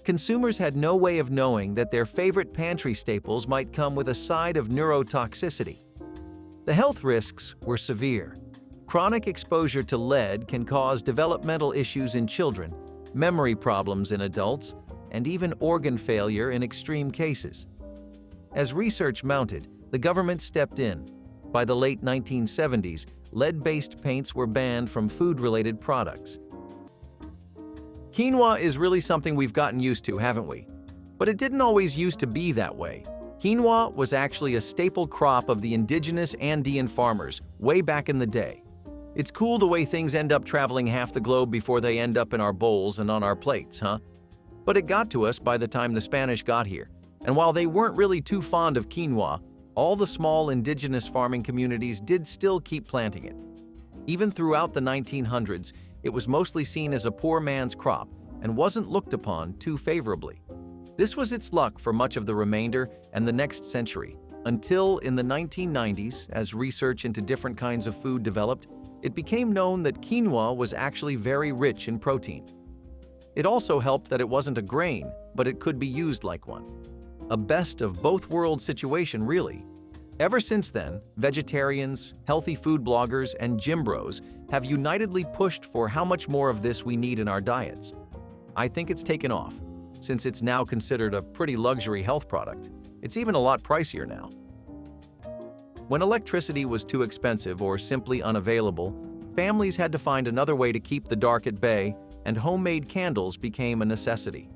Consumers had no way of knowing that their favorite pantry staples might come with a side of neurotoxicity. The health risks were severe. Chronic exposure to lead can cause developmental issues in children, memory problems in adults, and even organ failure in extreme cases. As research mounted, the government stepped in. By the late 1970s, lead-based paints were banned from food-related products. Quinoa is really something we've gotten used to, haven't we? But it didn't always used to be that way. Quinoa was actually a staple crop of the indigenous Andean farmers way back in the day. It's cool the way things end up traveling half the globe before they end up in our bowls and on our plates, huh? But it got to us by the time the Spanish got here, and while they weren't really too fond of quinoa, all the small indigenous farming communities did still keep planting it. Even throughout the 1900s, it was mostly seen as a poor man's crop and wasn't looked upon too favorably. This was its luck for much of the remainder and the next century, until in the 1990s, as research into different kinds of food developed, it became known that quinoa was actually very rich in protein. It also helped that it wasn't a grain, but it could be used like one. A best of both worlds situation, really. Ever since then, vegetarians, healthy food bloggers, and gym bros have unitedly pushed for how much more of this we need in our diets. I think it's taken off, since it's now considered a pretty luxury health product. It's even a lot pricier now. When electricity was too expensive or simply unavailable, families had to find another way to keep the dark at bay, and homemade candles became a necessity.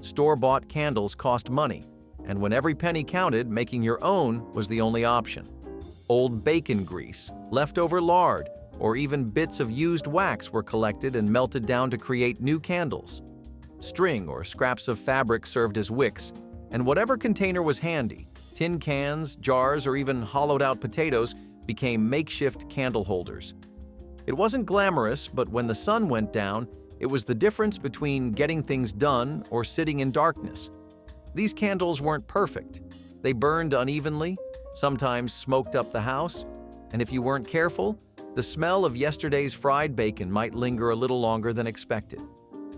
Store-bought candles cost money, and when every penny counted, making your own was the only option. Old bacon grease, leftover lard, or even bits of used wax were collected and melted down to create new candles. String or scraps of fabric served as wicks, and whatever container was handy, tin cans, jars, or even hollowed-out potatoes became makeshift candle holders. It wasn't glamorous, but when the sun went down, it was the difference between getting things done or sitting in darkness. These candles weren't perfect. They burned unevenly, sometimes smoked up the house, and if you weren't careful, the smell of yesterday's fried bacon might linger a little longer than expected.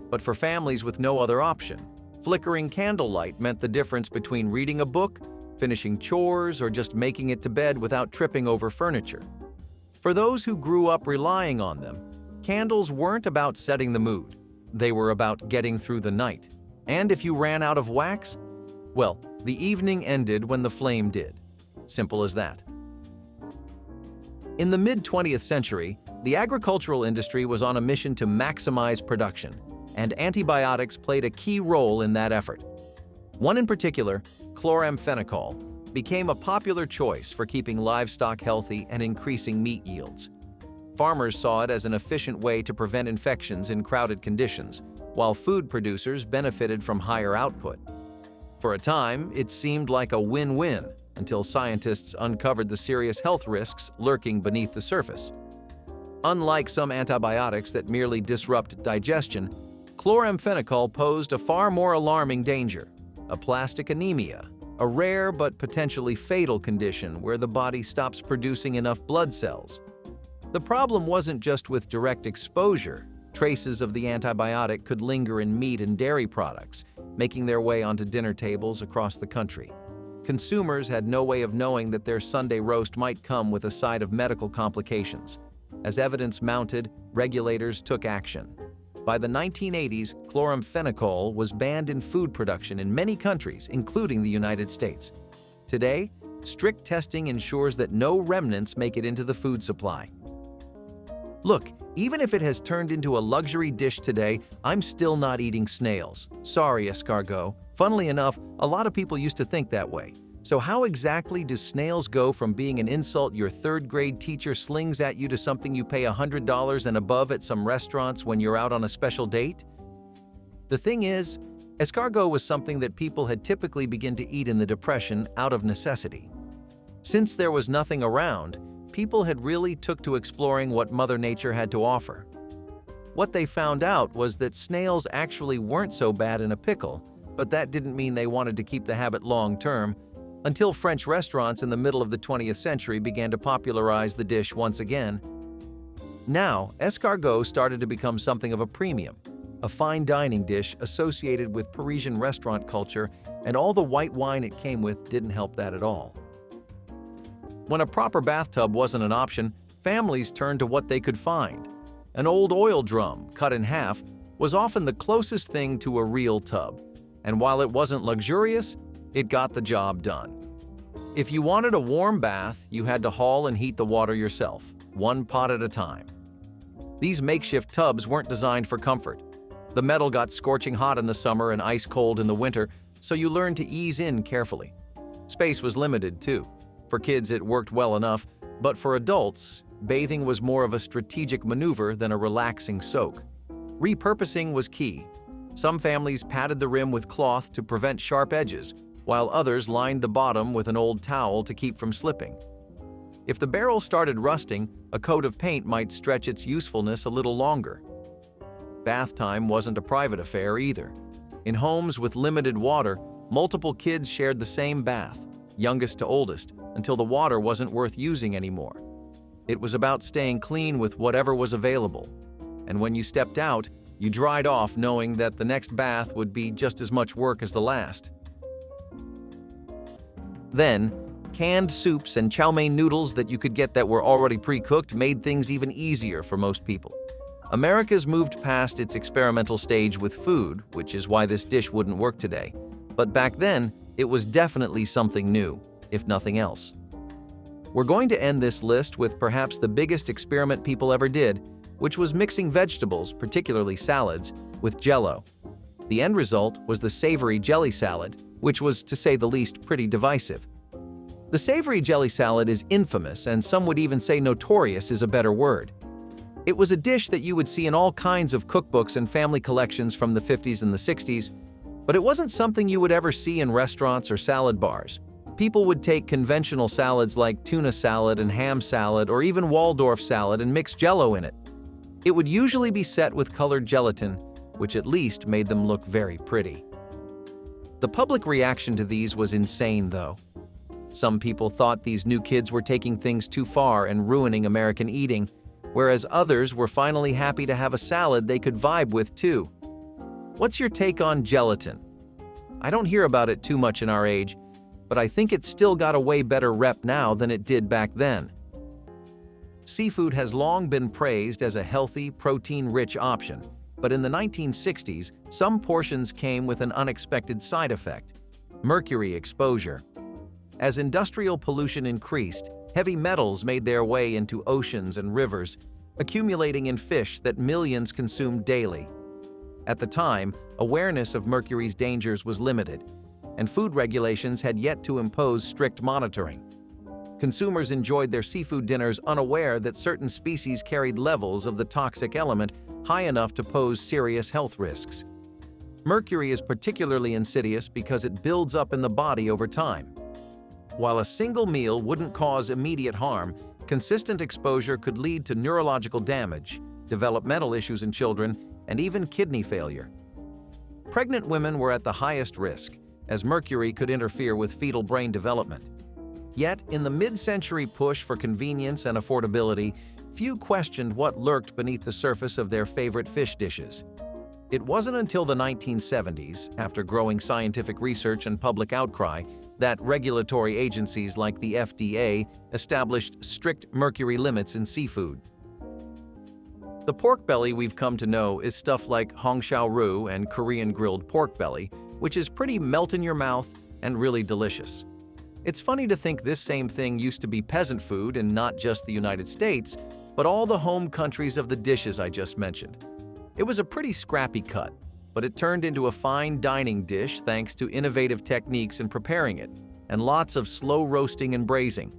But for families with no other option, flickering candlelight meant the difference between reading a book, finishing chores, or just making it to bed without tripping over furniture. For those who grew up relying on them, candles weren't about setting the mood. They were about getting through the night. And if you ran out of wax, well, the evening ended when the flame did. Simple as that. In the mid-20th century, the agricultural industry was on a mission to maximize production, and antibiotics played a key role in that effort. One in particular, chloramphenicol, became a popular choice for keeping livestock healthy and increasing meat yields. Farmers saw it as an efficient way to prevent infections in crowded conditions, while food producers benefited from higher output. For a time, it seemed like a win-win until scientists uncovered the serious health risks lurking beneath the surface. Unlike some antibiotics that merely disrupt digestion, chloramphenicol posed a far more alarming danger: aplastic anemia, a rare but potentially fatal condition where the body stops producing enough blood cells. The problem wasn't just with direct exposure. Traces of the antibiotic could linger in meat and dairy products, making their way onto dinner tables across the country. Consumers had no way of knowing that their Sunday roast might come with a side of medical complications. As evidence mounted, regulators took action. By the 1980s, chloramphenicol was banned in food production in many countries, including the United States. Today, strict testing ensures that no remnants make it into the food supply. Look, even if it has turned into a luxury dish today, I'm still not eating snails. Sorry, escargot. Funnily enough, a lot of people used to think that way. So how exactly do snails go from being an insult your third-grade teacher slings at you to something you pay $100 and above at some restaurants when you're out on a special date? The thing is, escargot was something that people had typically begun to eat in the Depression out of necessity. Since there was nothing around, people had really took to exploring what Mother Nature had to offer. What they found out was that snails actually weren't so bad in a pickle, but that didn't mean they wanted to keep the habit long-term, until French restaurants in the middle of the 20th century began to popularize the dish once again. Now, escargot started to become something of a premium, a fine dining dish associated with Parisian restaurant culture, and all the white wine it came with didn't help that at all. When a proper bathtub wasn't an option, families turned to what they could find. An old oil drum, cut in half, was often the closest thing to a real tub, and while it wasn't luxurious, it got the job done. If you wanted a warm bath, you had to haul and heat the water yourself, one pot at a time. These makeshift tubs weren't designed for comfort. The metal got scorching hot in the summer and ice cold in the winter, so you learned to ease in carefully. Space was limited, too. For kids, it worked well enough, but for adults, bathing was more of a strategic maneuver than a relaxing soak. Repurposing was key. Some families padded the rim with cloth to prevent sharp edges, while others lined the bottom with an old towel to keep from slipping. If the barrel started rusting, a coat of paint might stretch its usefulness a little longer. Bath time wasn't a private affair either. In homes with limited water, multiple kids shared the same bath, youngest to oldest, until the water wasn't worth using anymore. It was about staying clean with whatever was available. And when you stepped out, you dried off knowing that the next bath would be just as much work as the last. Then, canned soups and chow mein noodles that you could get that were already pre-cooked made things even easier for most people. America's moved past its experimental stage with food, which is why this dish wouldn't work today. But back then, it was definitely something new, if nothing else. We're going to end this list with perhaps the biggest experiment people ever did, which was mixing vegetables, particularly salads, with Jell-O. The end result was the savory jelly salad, which was, to say the least, pretty divisive. The savory jelly salad is infamous, and some would even say notorious is a better word. It was a dish that you would see in all kinds of cookbooks and family collections from the 50s and the 60s, but it wasn't something you would ever see in restaurants or salad bars. People would take conventional salads like tuna salad and ham salad or even Waldorf salad and mix Jell-O in it. It would usually be set with colored gelatin, which at least made them look very pretty. The public reaction to these was insane, though. Some people thought these new kids were taking things too far and ruining American eating, whereas others were finally happy to have a salad they could vibe with too. What's your take on gelatin? I don't hear about it too much in our age, but I think it's still got a way better rep now than it did back then. Seafood has long been praised as a healthy, protein-rich option, but in the 1960s, some portions came with an unexpected side effect: mercury exposure. As industrial pollution increased, heavy metals made their way into oceans and rivers, accumulating in fish that millions consumed daily. At the time, awareness of mercury's dangers was limited, and food regulations had yet to impose strict monitoring. Consumers enjoyed their seafood dinners unaware that certain species carried levels of the toxic element high enough to pose serious health risks. Mercury is particularly insidious because it builds up in the body over time. While a single meal wouldn't cause immediate harm, consistent exposure could lead to neurological damage, developmental issues in children, and even kidney failure. Pregnant women were at the highest risk, as mercury could interfere with fetal brain development. Yet, in the mid-century push for convenience and affordability, few questioned what lurked beneath the surface of their favorite fish dishes. It wasn't until the 1970s, after growing scientific research and public outcry, that regulatory agencies like the FDA established strict mercury limits in seafood. The pork belly we've come to know is stuff like hongshao-ryu and Korean grilled pork belly, which is pretty melt in your mouth and really delicious. It's funny to think this same thing used to be peasant food in not just the United States, but all the home countries of the dishes I just mentioned. It was a pretty scrappy cut, but it turned into a fine dining dish thanks to innovative techniques in preparing it, and lots of slow roasting and braising.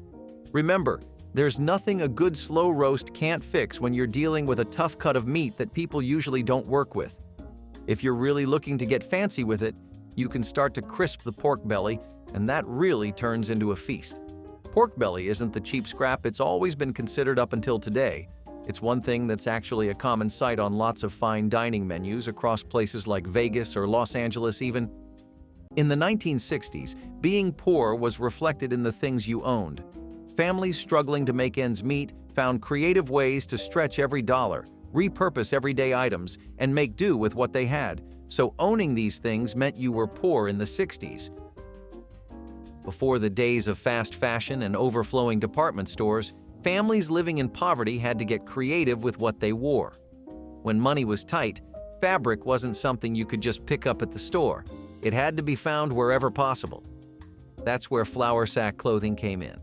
Remember, there's nothing a good slow roast can't fix when you're dealing with a tough cut of meat that people usually don't work with. If you're really looking to get fancy with it, you can start to crisp the pork belly, and that really turns into a feast. Pork belly isn't the cheap scrap it's always been considered up until today. It's one thing that's actually a common sight on lots of fine dining menus across places like Vegas or Los Angeles even. In the 1960s, being poor was reflected in the things you owned. families struggling to make ends meet found creative ways to stretch every dollar, repurpose everyday items, and make do with what they had, so owning these things meant you were poor in the 60s. Before the days of fast fashion and overflowing department stores, families living in poverty had to get creative with what they wore. When money was tight, fabric wasn't something you could just pick up at the store. It had to be found wherever possible. That's where flour sack clothing came in.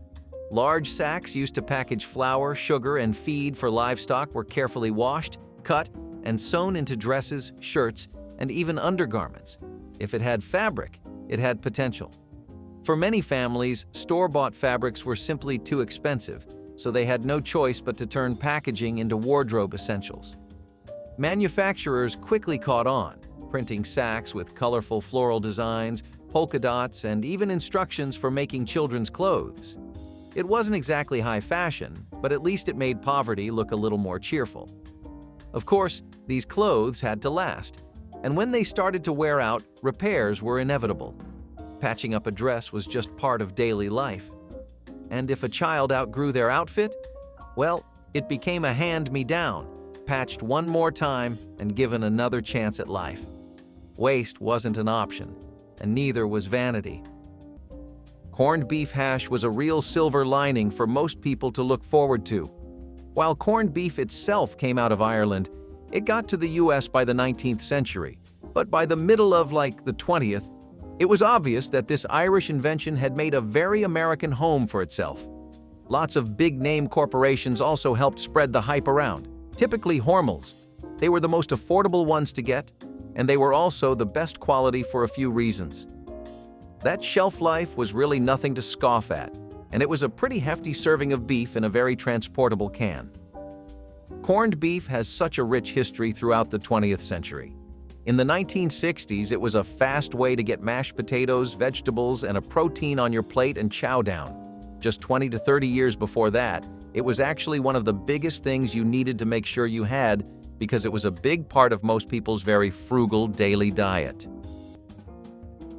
Large sacks used to package flour, sugar, and feed for livestock were carefully washed, cut, and sewn into dresses, shirts, and even undergarments. If it had fabric, it had potential. For many families, store-bought fabrics were simply too expensive, so they had no choice but to turn packaging into wardrobe essentials. Manufacturers quickly caught on, printing sacks with colorful floral designs, polka dots, and even instructions for making children's clothes. It wasn't exactly high fashion, but at least it made poverty look a little more cheerful. Of course, these clothes had to last, and when they started to wear out, repairs were inevitable. Patching up a dress was just part of daily life. And if a child outgrew their outfit, well, it became a hand-me-down, patched one more time and given another chance at life. Waste wasn't an option, and neither was vanity. Corned beef hash was a real silver lining for most people to look forward to. While corned beef itself came out of Ireland, it got to the US by the 19th century. But by the middle of, the 20th, it was obvious that this Irish invention had made a very American home for itself. Lots of big-name corporations also helped spread the hype around, typically Hormels. They were the most affordable ones to get, and they were also the best quality for a few reasons. That shelf life was really nothing to scoff at, and it was a pretty hefty serving of beef in a very transportable can. Corned beef has such a rich history throughout the 20th century. In the 1960s, it was a fast way to get mashed potatoes, vegetables, and a protein on your plate and chow down. Just 20 to 30 years before that, it was actually one of the biggest things you needed to make sure you had because it was a big part of most people's very frugal daily diet.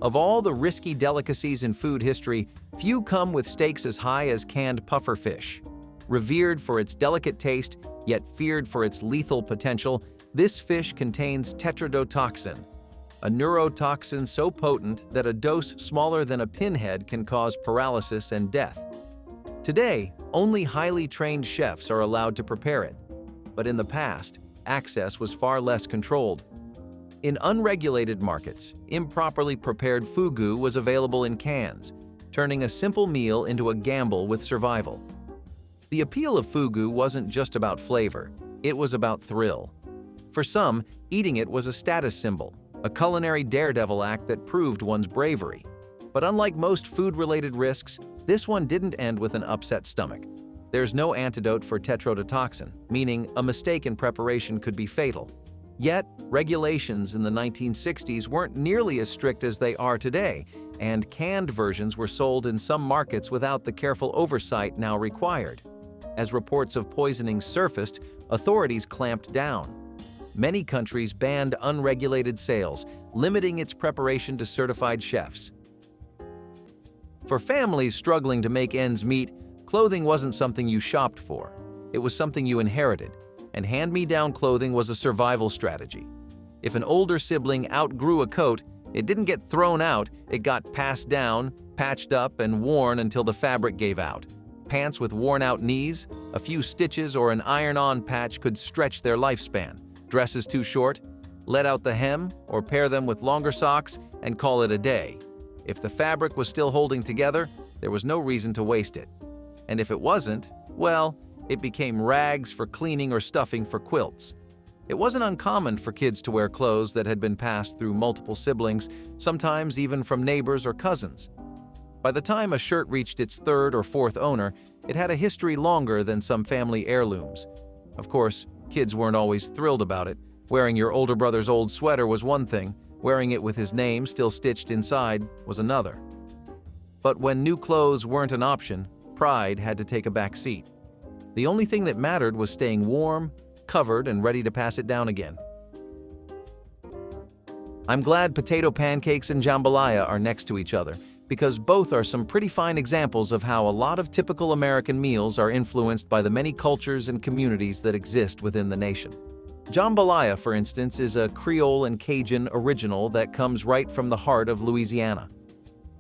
Of all the risky delicacies in food history, few come with stakes as high as canned puffer fish. Revered for its delicate taste, yet feared for its lethal potential, this fish contains tetrodotoxin, a neurotoxin so potent that a dose smaller than a pinhead can cause paralysis and death. Today, only highly trained chefs are allowed to prepare it, but in the past, access was far less controlled. In unregulated markets, improperly prepared fugu was available in cans, turning a simple meal into a gamble with survival. The appeal of fugu wasn't just about flavor, it was about thrill. For some, eating it was a status symbol, a culinary daredevil act that proved one's bravery. But unlike most food-related risks, this one didn't end with an upset stomach. There's no antidote for tetrodotoxin, meaning a mistake in preparation could be fatal. Yet, regulations in the 1960s weren't nearly as strict as they are today, and canned versions were sold in some markets without the careful oversight now required. As reports of poisoning surfaced, authorities clamped down. Many countries banned unregulated sales, limiting its preparation to certified chefs. For families struggling to make ends meet, clothing wasn't something you shopped for. It was something you inherited, and hand-me-down clothing was a survival strategy. If an older sibling outgrew a coat, it didn't get thrown out, it got passed down, patched up, and worn until the fabric gave out. Pants with worn-out knees, a few stitches or an iron-on patch could stretch their lifespan. Dresses too short, let out the hem or pair them with longer socks and call it a day. If the fabric was still holding together, there was no reason to waste it. And if it wasn't, well, it became rags for cleaning or stuffing for quilts. It wasn't uncommon for kids to wear clothes that had been passed through multiple siblings, sometimes even from neighbors or cousins. By the time a shirt reached its third or fourth owner, it had a history longer than some family heirlooms. Of course, kids weren't always thrilled about it. Wearing your older brother's old sweater was one thing, wearing it with his name still stitched inside was another. But when new clothes weren't an option, pride had to take a back seat. The only thing that mattered was staying warm, covered, and ready to pass it down again. I'm glad potato pancakes and jambalaya are next to each other, because both are some pretty fine examples of how a lot of typical American meals are influenced by the many cultures and communities that exist within the nation. Jambalaya, for instance, is a Creole and Cajun original that comes right from the heart of Louisiana.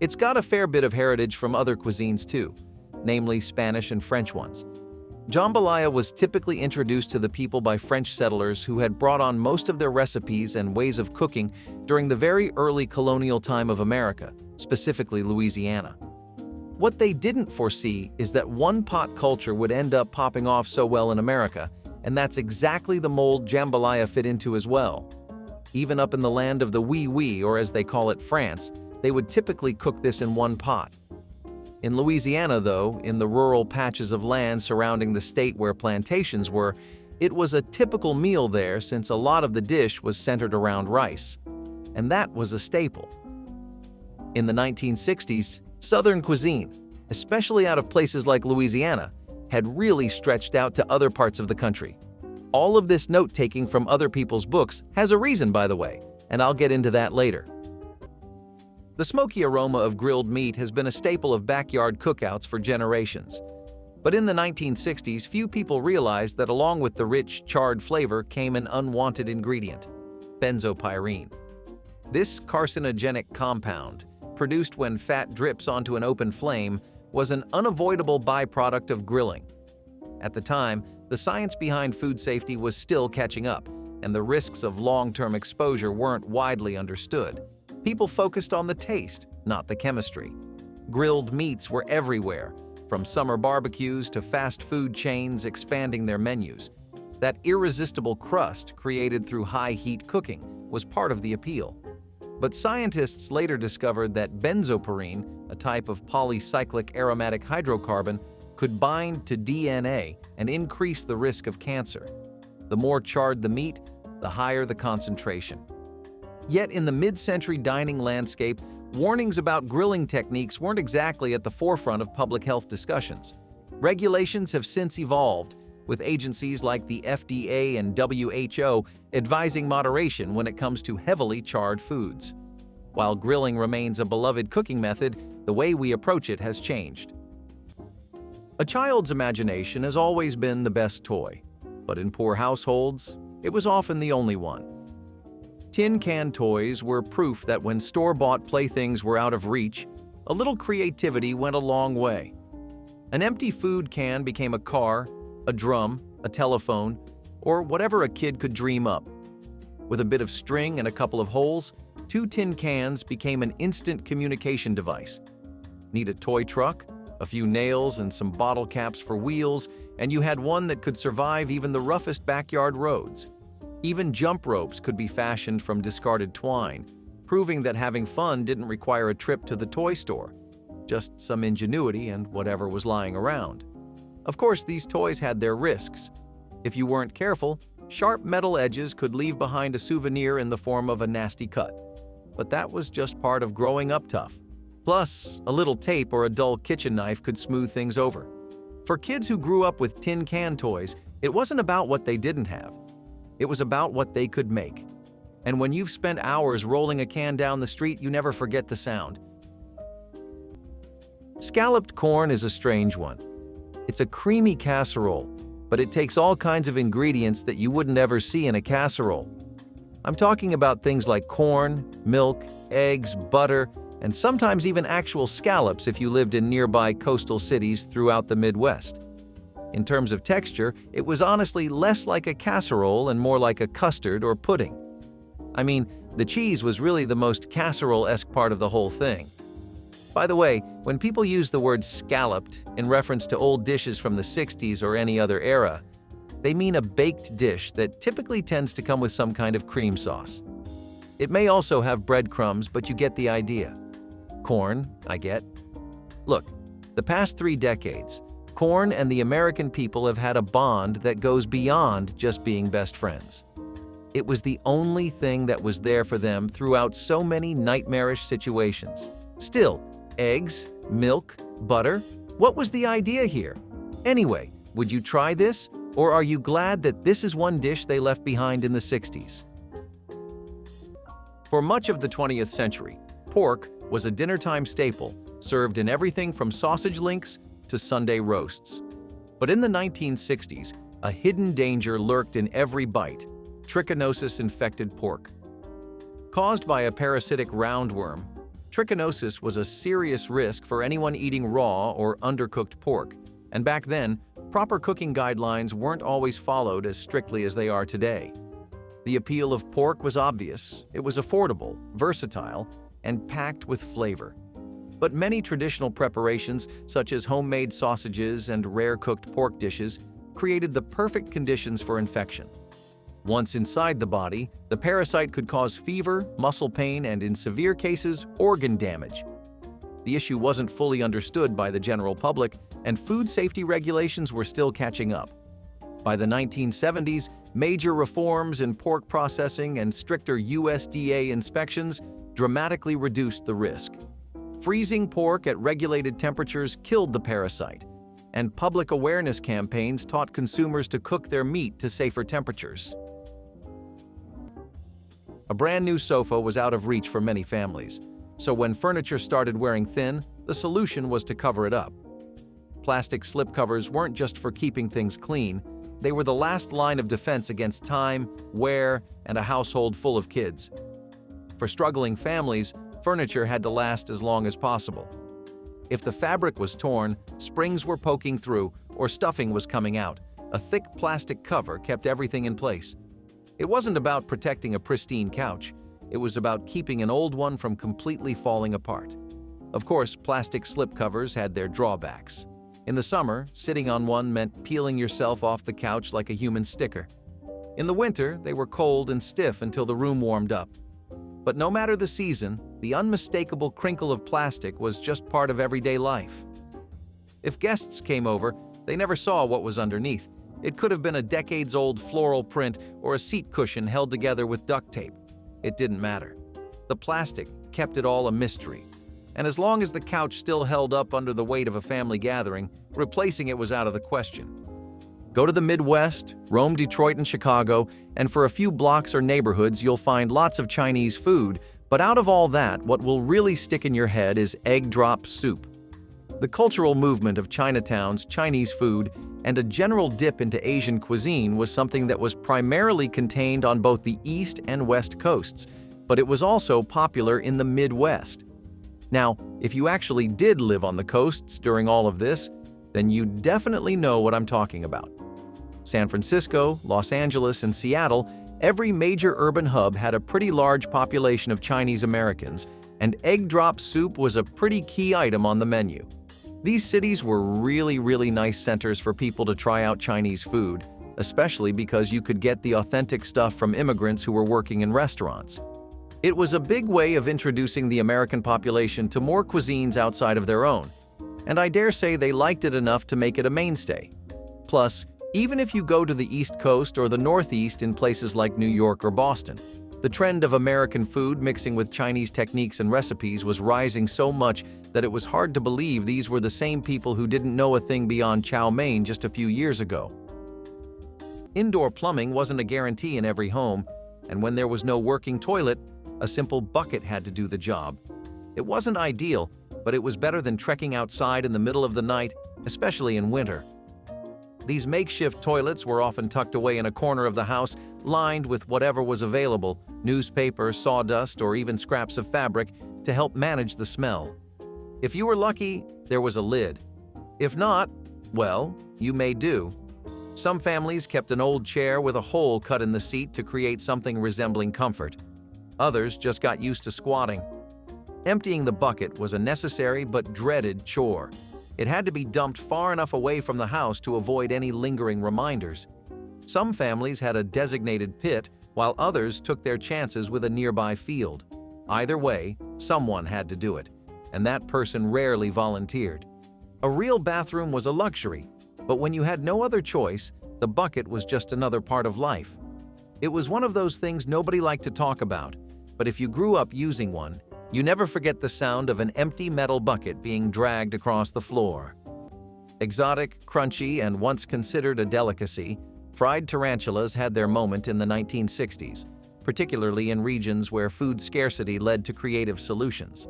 It's got a fair bit of heritage from other cuisines too, namely Spanish and French ones. Jambalaya was typically introduced to the people by French settlers who had brought on most of their recipes and ways of cooking during the very early colonial time of America, specifically Louisiana. What they didn't foresee is that one-pot culture would end up popping off so well in America, and that's exactly the mold jambalaya fit into as well. Even up in the land of the oui-oui, or as they call it, France, they would typically cook this in one pot. In Louisiana, though, in the rural patches of land surrounding the state where plantations were, it was a typical meal there since a lot of the dish was centered around rice. And that was a staple. In the 1960s, Southern cuisine, especially out of places like Louisiana, had really stretched out to other parts of the country. All of this note-taking from other people's books has a reason, by the way, and I'll get into that later. The smoky aroma of grilled meat has been a staple of backyard cookouts for generations. But in the 1960s, few people realized that along with the rich, charred flavor came an unwanted ingredient: benzopyrene. This carcinogenic compound, produced when fat drips onto an open flame, was an unavoidable byproduct of grilling. At the time, the science behind food safety was still catching up, and the risks of long-term exposure weren't widely understood. People focused on the taste, not the chemistry. Grilled meats were everywhere, from summer barbecues to fast food chains expanding their menus. That irresistible crust created through high-heat cooking was part of the appeal. But scientists later discovered that benzopyrene, a type of polycyclic aromatic hydrocarbon, could bind to DNA and increase the risk of cancer. The more charred the meat, the higher the concentration. Yet in the mid-century dining landscape, warnings about grilling techniques weren't exactly at the forefront of public health discussions. Regulations have since evolved, with agencies like the FDA and WHO advising moderation when it comes to heavily charred foods. While grilling remains a beloved cooking method, the way we approach it has changed. A child's imagination has always been the best toy, but in poor households, it was often the only one. Tin can toys were proof that when store-bought playthings were out of reach, a little creativity went a long way. An empty food can became a car, a drum, a telephone, or whatever a kid could dream up. With a bit of string and a couple of holes, 2 tin cans became an instant communication device. Need a toy truck, a few nails and some bottle caps for wheels, and you had one that could survive even the roughest backyard roads. Even jump ropes could be fashioned from discarded twine, proving that having fun didn't require a trip to the toy store, just some ingenuity and whatever was lying around. Of course, these toys had their risks. If you weren't careful, sharp metal edges could leave behind a souvenir in the form of a nasty cut. But that was just part of growing up tough. Plus, a little tape or a dull kitchen knife could smooth things over. For kids who grew up with tin can toys, it wasn't about what they didn't have. It was about what they could make. And when you've spent hours rolling a can down the street, you never forget the sound. Scalloped corn is a strange one. It's a creamy casserole, but it takes all kinds of ingredients that you wouldn't ever see in a casserole. I'm talking about things like corn, milk, eggs, butter, and sometimes even actual scallops if you lived in nearby coastal cities throughout the Midwest. In terms of texture, it was honestly less like a casserole and more like a custard or pudding. I mean, the cheese was really the most casserole-esque part of the whole thing. By the way, when people use the word scalloped in reference to old dishes from the 60s or any other era, they mean a baked dish that typically tends to come with some kind of cream sauce. It may also have breadcrumbs, but you get the idea. Corn, I get. Look, the past 3 decades, corn and the American people have had a bond that goes beyond just being best friends. It was the only thing that was there for them throughout so many nightmarish situations. Still, eggs, milk, butter, what was the idea here? Anyway, would you try this, or are you glad that this is one dish they left behind in the 60s? For much of the 20th century, pork, was a dinnertime staple, served in everything from sausage links to Sunday roasts. But in the 1960s, a hidden danger lurked in every bite: trichinosis-infected pork. Caused by a parasitic roundworm, trichinosis was a serious risk for anyone eating raw or undercooked pork, and back then, proper cooking guidelines weren't always followed as strictly as they are today. The appeal of pork was obvious. It was affordable, versatile, and packed with flavor. But many traditional preparations, such as homemade sausages and rare-cooked pork dishes, created the perfect conditions for infection. Once inside the body, the parasite could cause fever, muscle pain, and in severe cases, organ damage. The issue wasn't fully understood by the general public, and food safety regulations were still catching up. By the 1970s, major reforms in pork processing and stricter USDA inspections dramatically reduced the risk. Freezing pork at regulated temperatures killed the parasite, and public awareness campaigns taught consumers to cook their meat to safer temperatures. A brand new sofa was out of reach for many families, so when furniture started wearing thin, the solution was to cover it up. Plastic slipcovers weren't just for keeping things clean, they were the last line of defense against time, wear, and a household full of kids. For struggling families, furniture had to last as long as possible. If the fabric was torn, springs were poking through, or stuffing was coming out, a thick plastic cover kept everything in place. It wasn't about protecting a pristine couch, it was about keeping an old one from completely falling apart. Of course, plastic slipcovers had their drawbacks. In the summer, sitting on one meant peeling yourself off the couch like a human sticker. In the winter, they were cold and stiff until the room warmed up. But no matter the season, the unmistakable crinkle of plastic was just part of everyday life. If guests came over, they never saw what was underneath. It could have been a decades-old floral print or a seat cushion held together with duct tape. It didn't matter. The plastic kept it all a mystery. And as long as the couch still held up under the weight of a family gathering, replacing it was out of the question. Go to the Midwest, roam Detroit and Chicago, and for a few blocks or neighborhoods you'll find lots of Chinese food, but out of all that, what will really stick in your head is egg drop soup. The cultural movement of Chinatown's Chinese food and a general dip into Asian cuisine was something that was primarily contained on both the East and West coasts, but it was also popular in the Midwest. Now, if you actually did live on the coasts during all of this, then you definitely know what I'm talking about. San Francisco, Los Angeles, and Seattle, every major urban hub had a pretty large population of Chinese Americans, and egg drop soup was a pretty key item on the menu. These cities were really nice centers for people to try out Chinese food, especially because you could get the authentic stuff from immigrants who were working in restaurants. It was a big way of introducing the American population to more cuisines outside of their own, and I dare say they liked it enough to make it a mainstay. Plus, even if you go to the East Coast or the Northeast in places like New York or Boston, the trend of American food mixing with Chinese techniques and recipes was rising so much that it was hard to believe these were the same people who didn't know a thing beyond chow mein just a few years ago. Indoor plumbing wasn't a guarantee in every home, and when there was no working toilet, a simple bucket had to do the job. It wasn't ideal, but it was better than trekking outside in the middle of the night, especially in winter. These makeshift toilets were often tucked away in a corner of the house, lined with whatever was available, newspaper, sawdust, or even scraps of fabric, to help manage the smell. If you were lucky, there was a lid. If not, well, you may do. Some families kept an old chair with a hole cut in the seat to create something resembling comfort. Others just got used to squatting. Emptying the bucket was a necessary but dreaded chore. It had to be dumped far enough away from the house to avoid any lingering reminders. Some families had a designated pit, while others took their chances with a nearby field. Either way, someone had to do it, and that person rarely volunteered. A real bathroom was a luxury, but when you had no other choice, the bucket was just another part of life. It was one of those things nobody liked to talk about, but if you grew up using one, you never forget the sound of an empty metal bucket being dragged across the floor. Exotic, crunchy, and once considered a delicacy, fried tarantulas had their moment in the 1960s, particularly in regions where food scarcity led to creative solutions.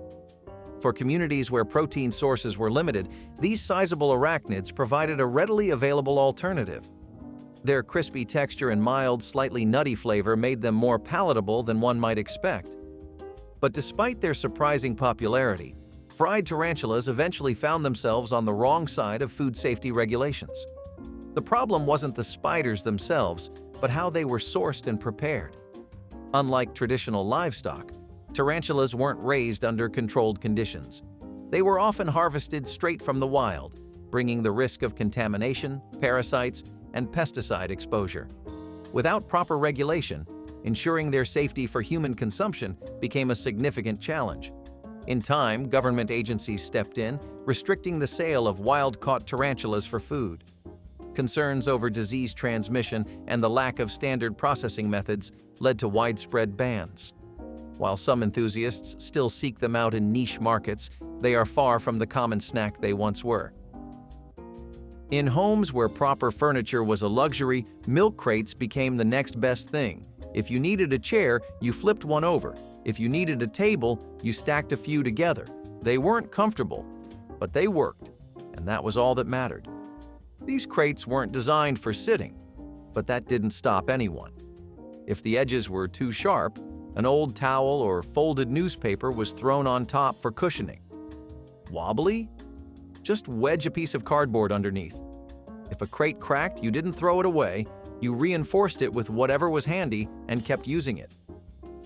For communities where protein sources were limited, these sizable arachnids provided a readily available alternative. Their crispy texture and mild, slightly nutty flavor made them more palatable than one might expect. But despite their surprising popularity, fried tarantulas eventually found themselves on the wrong side of food safety regulations. The problem wasn't the spiders themselves, but how they were sourced and prepared. Unlike traditional livestock, tarantulas weren't raised under controlled conditions. They were often harvested straight from the wild, bringing the risk of contamination, parasites, and pesticide exposure. Without proper regulation, ensuring their safety for human consumption became a significant challenge. In time, government agencies stepped in, restricting the sale of wild-caught tarantulas for food. Concerns over disease transmission and the lack of standard processing methods led to widespread bans. While some enthusiasts still seek them out in niche markets, they are far from the common snack they once were. In homes where proper furniture was a luxury, milk crates became the next best thing. If you needed a chair, you flipped one over. If you needed a table, you stacked a few together. They weren't comfortable, but they worked, and that was all that mattered. These crates weren't designed for sitting, but that didn't stop anyone. If the edges were too sharp, an old towel or folded newspaper was thrown on top for cushioning. Wobbly? Just wedge a piece of cardboard underneath. If a crate cracked, you didn't throw it away, you reinforced it with whatever was handy and kept using it.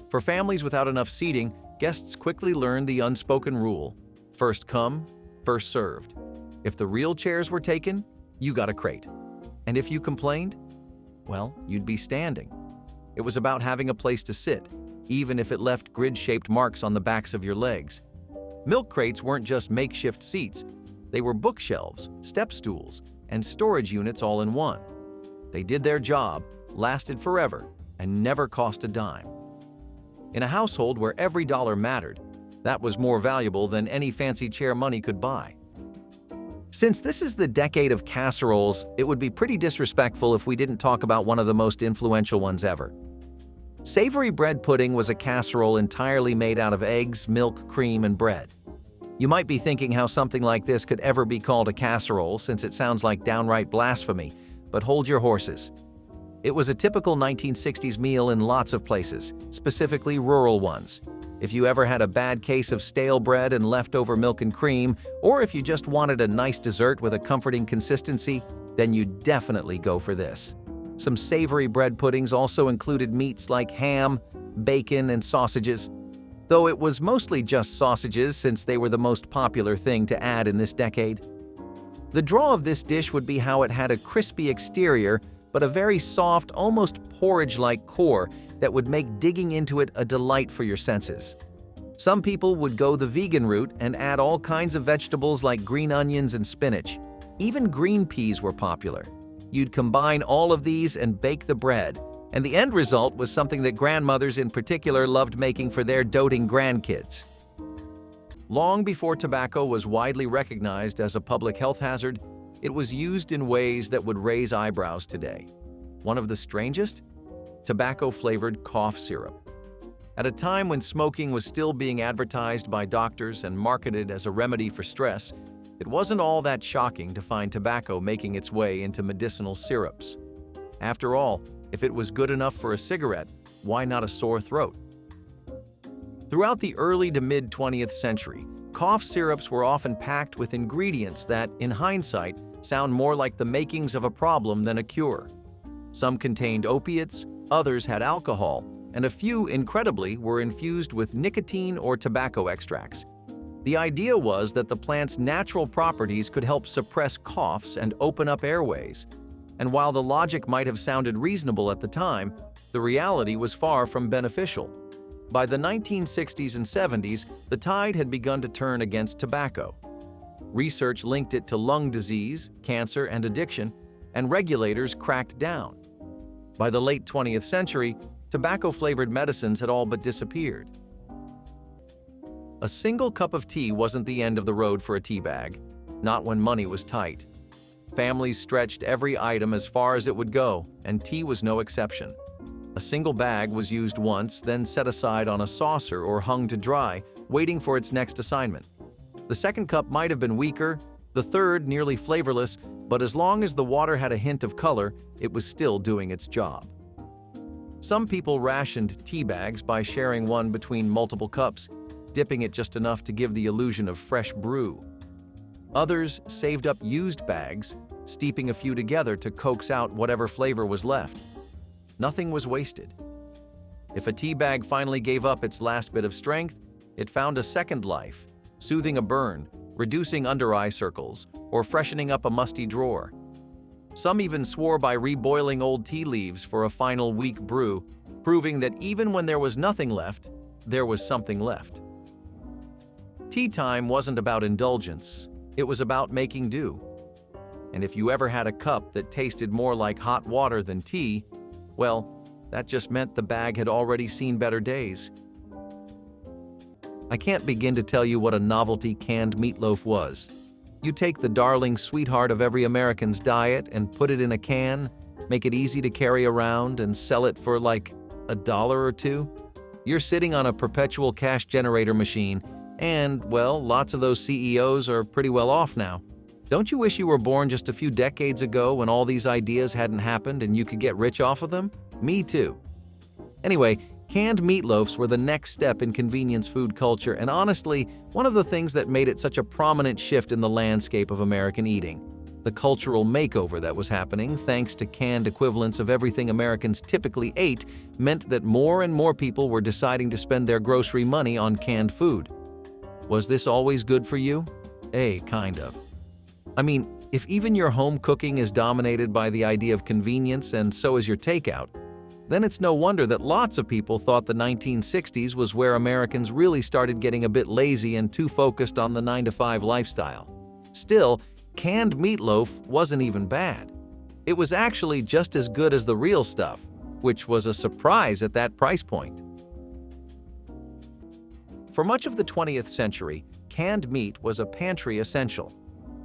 For families without enough seating, guests quickly learned the unspoken rule: first come, first served. If the real chairs were taken, you got a crate. And if you complained, well, you'd be standing. It was about having a place to sit, even if it left grid-shaped marks on the backs of your legs. Milk crates weren't just makeshift seats. They were bookshelves, step stools, and storage units all in one. They did their job, lasted forever, and never cost a dime. In a household where every dollar mattered, that was more valuable than any fancy chair money could buy. Since this is the decade of casseroles, it would be pretty disrespectful if we didn't talk about one of the most influential ones ever. Savory bread pudding was a casserole entirely made out of eggs, milk, cream, and bread. You might be thinking how something like this could ever be called a casserole, since it sounds like downright blasphemy, but hold your horses. It was a typical 1960s meal in lots of places, specifically rural ones. If you ever had a bad case of stale bread and leftover milk and cream, or if you just wanted a nice dessert with a comforting consistency, then you'd definitely go for this. Some savory bread puddings also included meats like ham, bacon, and sausages, though it was mostly just sausages since they were the most popular thing to add in this decade. The draw of this dish would be how it had a crispy exterior, but a very soft, almost porridge-like core that would make digging into it a delight for your senses. Some people would go the vegan route and add all kinds of vegetables like green onions and spinach. Even green peas were popular. You'd combine all of these and bake the bread, and the end result was something that grandmothers in particular loved making for their doting grandkids. Long before tobacco was widely recognized as a public health hazard, it was used in ways that would raise eyebrows today. One of the strangest? Tobacco-flavored cough syrup. At a time when smoking was still being advertised by doctors and marketed as a remedy for stress, it wasn't all that shocking to find tobacco making its way into medicinal syrups. After all, if it was good enough for a cigarette, why not a sore throat? Throughout the early to mid-20th century, cough syrups were often packed with ingredients that, in hindsight, sound more like the makings of a problem than a cure. Some contained opiates, others had alcohol, and a few, incredibly, were infused with nicotine or tobacco extracts. The idea was that the plant's natural properties could help suppress coughs and open up airways. And while the logic might have sounded reasonable at the time, the reality was far from beneficial. By the 1960s and 70s, the tide had begun to turn against tobacco. Research linked it to lung disease, cancer, and addiction, and regulators cracked down. By the late 20th century, tobacco-flavored medicines had all but disappeared. A single cup of tea wasn't the end of the road for a tea bag, not when money was tight. Families stretched every item as far as it would go, and tea was no exception. A single bag was used once, then set aside on a saucer or hung to dry, waiting for its next assignment. The second cup might have been weaker, the third nearly flavorless, but as long as the water had a hint of color, it was still doing its job. Some people rationed tea bags by sharing one between multiple cups, dipping it just enough to give the illusion of fresh brew. Others saved up used bags, steeping a few together to coax out whatever flavor was left. Nothing was wasted. If a tea bag finally gave up its last bit of strength, it found a second life, soothing a burn, reducing under-eye circles, or freshening up a musty drawer. Some even swore by reboiling old tea leaves for a final weak brew, proving that even when there was nothing left, there was something left. Tea time wasn't about indulgence, it was about making do. And if you ever had a cup that tasted more like hot water than tea, well, that just meant the bag had already seen better days. I can't begin to tell you what a novelty canned meatloaf was. You take the darling sweetheart of every American's diet and put it in a can, make it easy to carry around, and sell it for like $1 or $2. You're sitting on a perpetual cash generator machine, and, well, lots of those CEOs are pretty well off now. Don't you wish you were born just a few decades ago when all these ideas hadn't happened and you could get rich off of them? Me too. Anyway, canned meatloafs were the next step in convenience food culture, and honestly, one of the things that made it such a prominent shift in the landscape of American eating. The cultural makeover that was happening, thanks to canned equivalents of everything Americans typically ate, meant that more and more people were deciding to spend their grocery money on canned food. Was this always good for you? Kind of. I mean, if even your home cooking is dominated by the idea of convenience and so is your takeout, then it's no wonder that lots of people thought the 1960s was where Americans really started getting a bit lazy and too focused on the 9-to-5 lifestyle. Still, canned meatloaf wasn't even bad. It was actually just as good as the real stuff, which was a surprise at that price point. For much of the 20th century, canned meat was a pantry essential.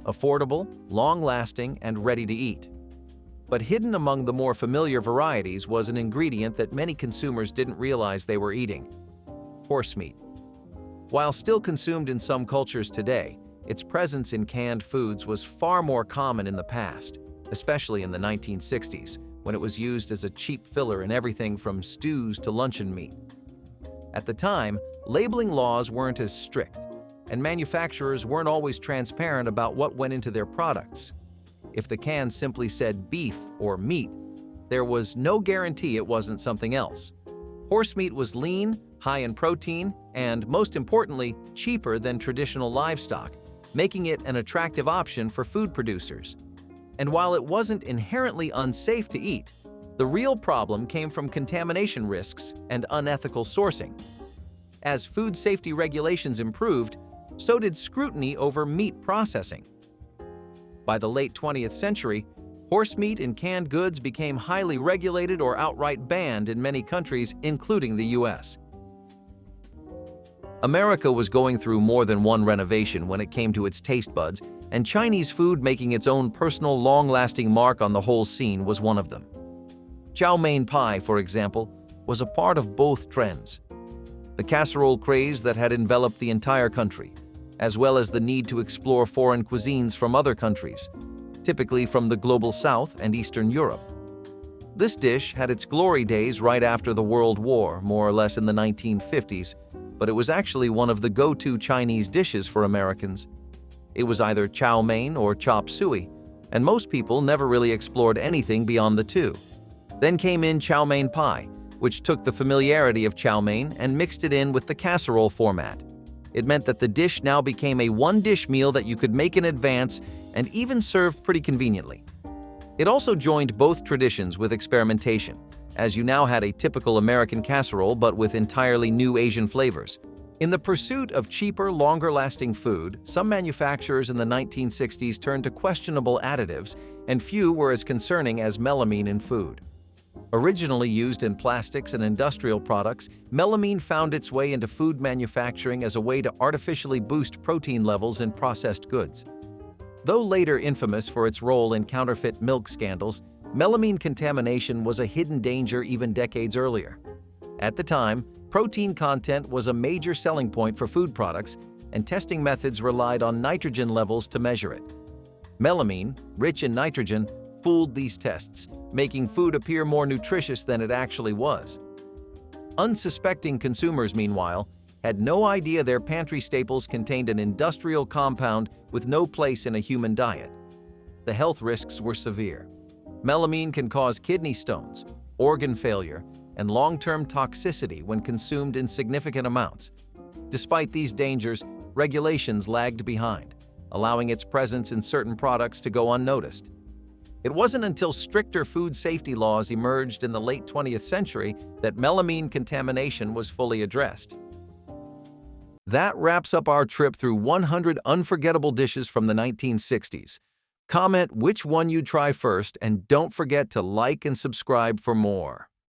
Affordable, long-lasting, and ready to eat. But hidden among the more familiar varieties was an ingredient that many consumers didn't realize they were eating: horse meat. While still consumed in some cultures today, its presence in canned foods was far more common in the past, especially in the 1960s, when it was used as a cheap filler in everything from stews to luncheon meat. At the time, labeling laws weren't as strict, and manufacturers weren't always transparent about what went into their products. If the can simply said beef or meat, there was no guarantee it wasn't something else. Horse meat was lean, high in protein, and, most importantly, cheaper than traditional livestock, making it an attractive option for food producers. And while it wasn't inherently unsafe to eat, the real problem came from contamination risks and unethical sourcing. As food safety regulations improved, so did scrutiny over meat processing. By the late 20th century, horse meat and canned goods became highly regulated or outright banned in many countries, including the US. America was going through more than one renovation when it came to its taste buds, and Chinese food making its own personal, long-lasting mark on the whole scene was one of them. Chow mein pie, for example, was a part of both trends. The casserole craze that had enveloped the entire country, as well as the need to explore foreign cuisines from other countries, typically from the global South and Eastern Europe. This dish had its glory days right after the World War, more or less in the 1950s, but it was actually one of the go-to Chinese dishes for Americans. It was either chow mein or chop suey, and most people never really explored anything beyond the two. Then came in chow mein pie, which took the familiarity of chow mein and mixed it in with the casserole format. It meant that the dish now became a one-dish meal that you could make in advance and even serve pretty conveniently. It also joined both traditions with experimentation, as you now had a typical American casserole but with entirely new Asian flavors. In the pursuit of cheaper, longer-lasting food, some manufacturers in the 1960s turned to questionable additives, and few were as concerning as melamine in food. Originally used in plastics and industrial products, melamine found its way into food manufacturing as a way to artificially boost protein levels in processed goods. Though later infamous for its role in counterfeit milk scandals, melamine contamination was a hidden danger even decades earlier. At the time, Protein content was a major selling point for food products, and testing methods relied on nitrogen levels to measure it. Melamine, rich in nitrogen, fooled these tests, making food appear more nutritious than it actually was. Unsuspecting consumers, meanwhile, had no idea their pantry staples contained an industrial compound with no place in a human diet. The health risks were severe. Melamine can cause kidney stones, organ failure, and long-term toxicity when consumed in significant amounts. Despite these dangers, regulations lagged behind, allowing its presence in certain products to go unnoticed. It wasn't until stricter food safety laws emerged in the late 20th century that melamine contamination was fully addressed. That wraps up our trip through 100 unforgettable dishes from the 1960s. Comment which one you'd try first, and don't forget to like and subscribe for more.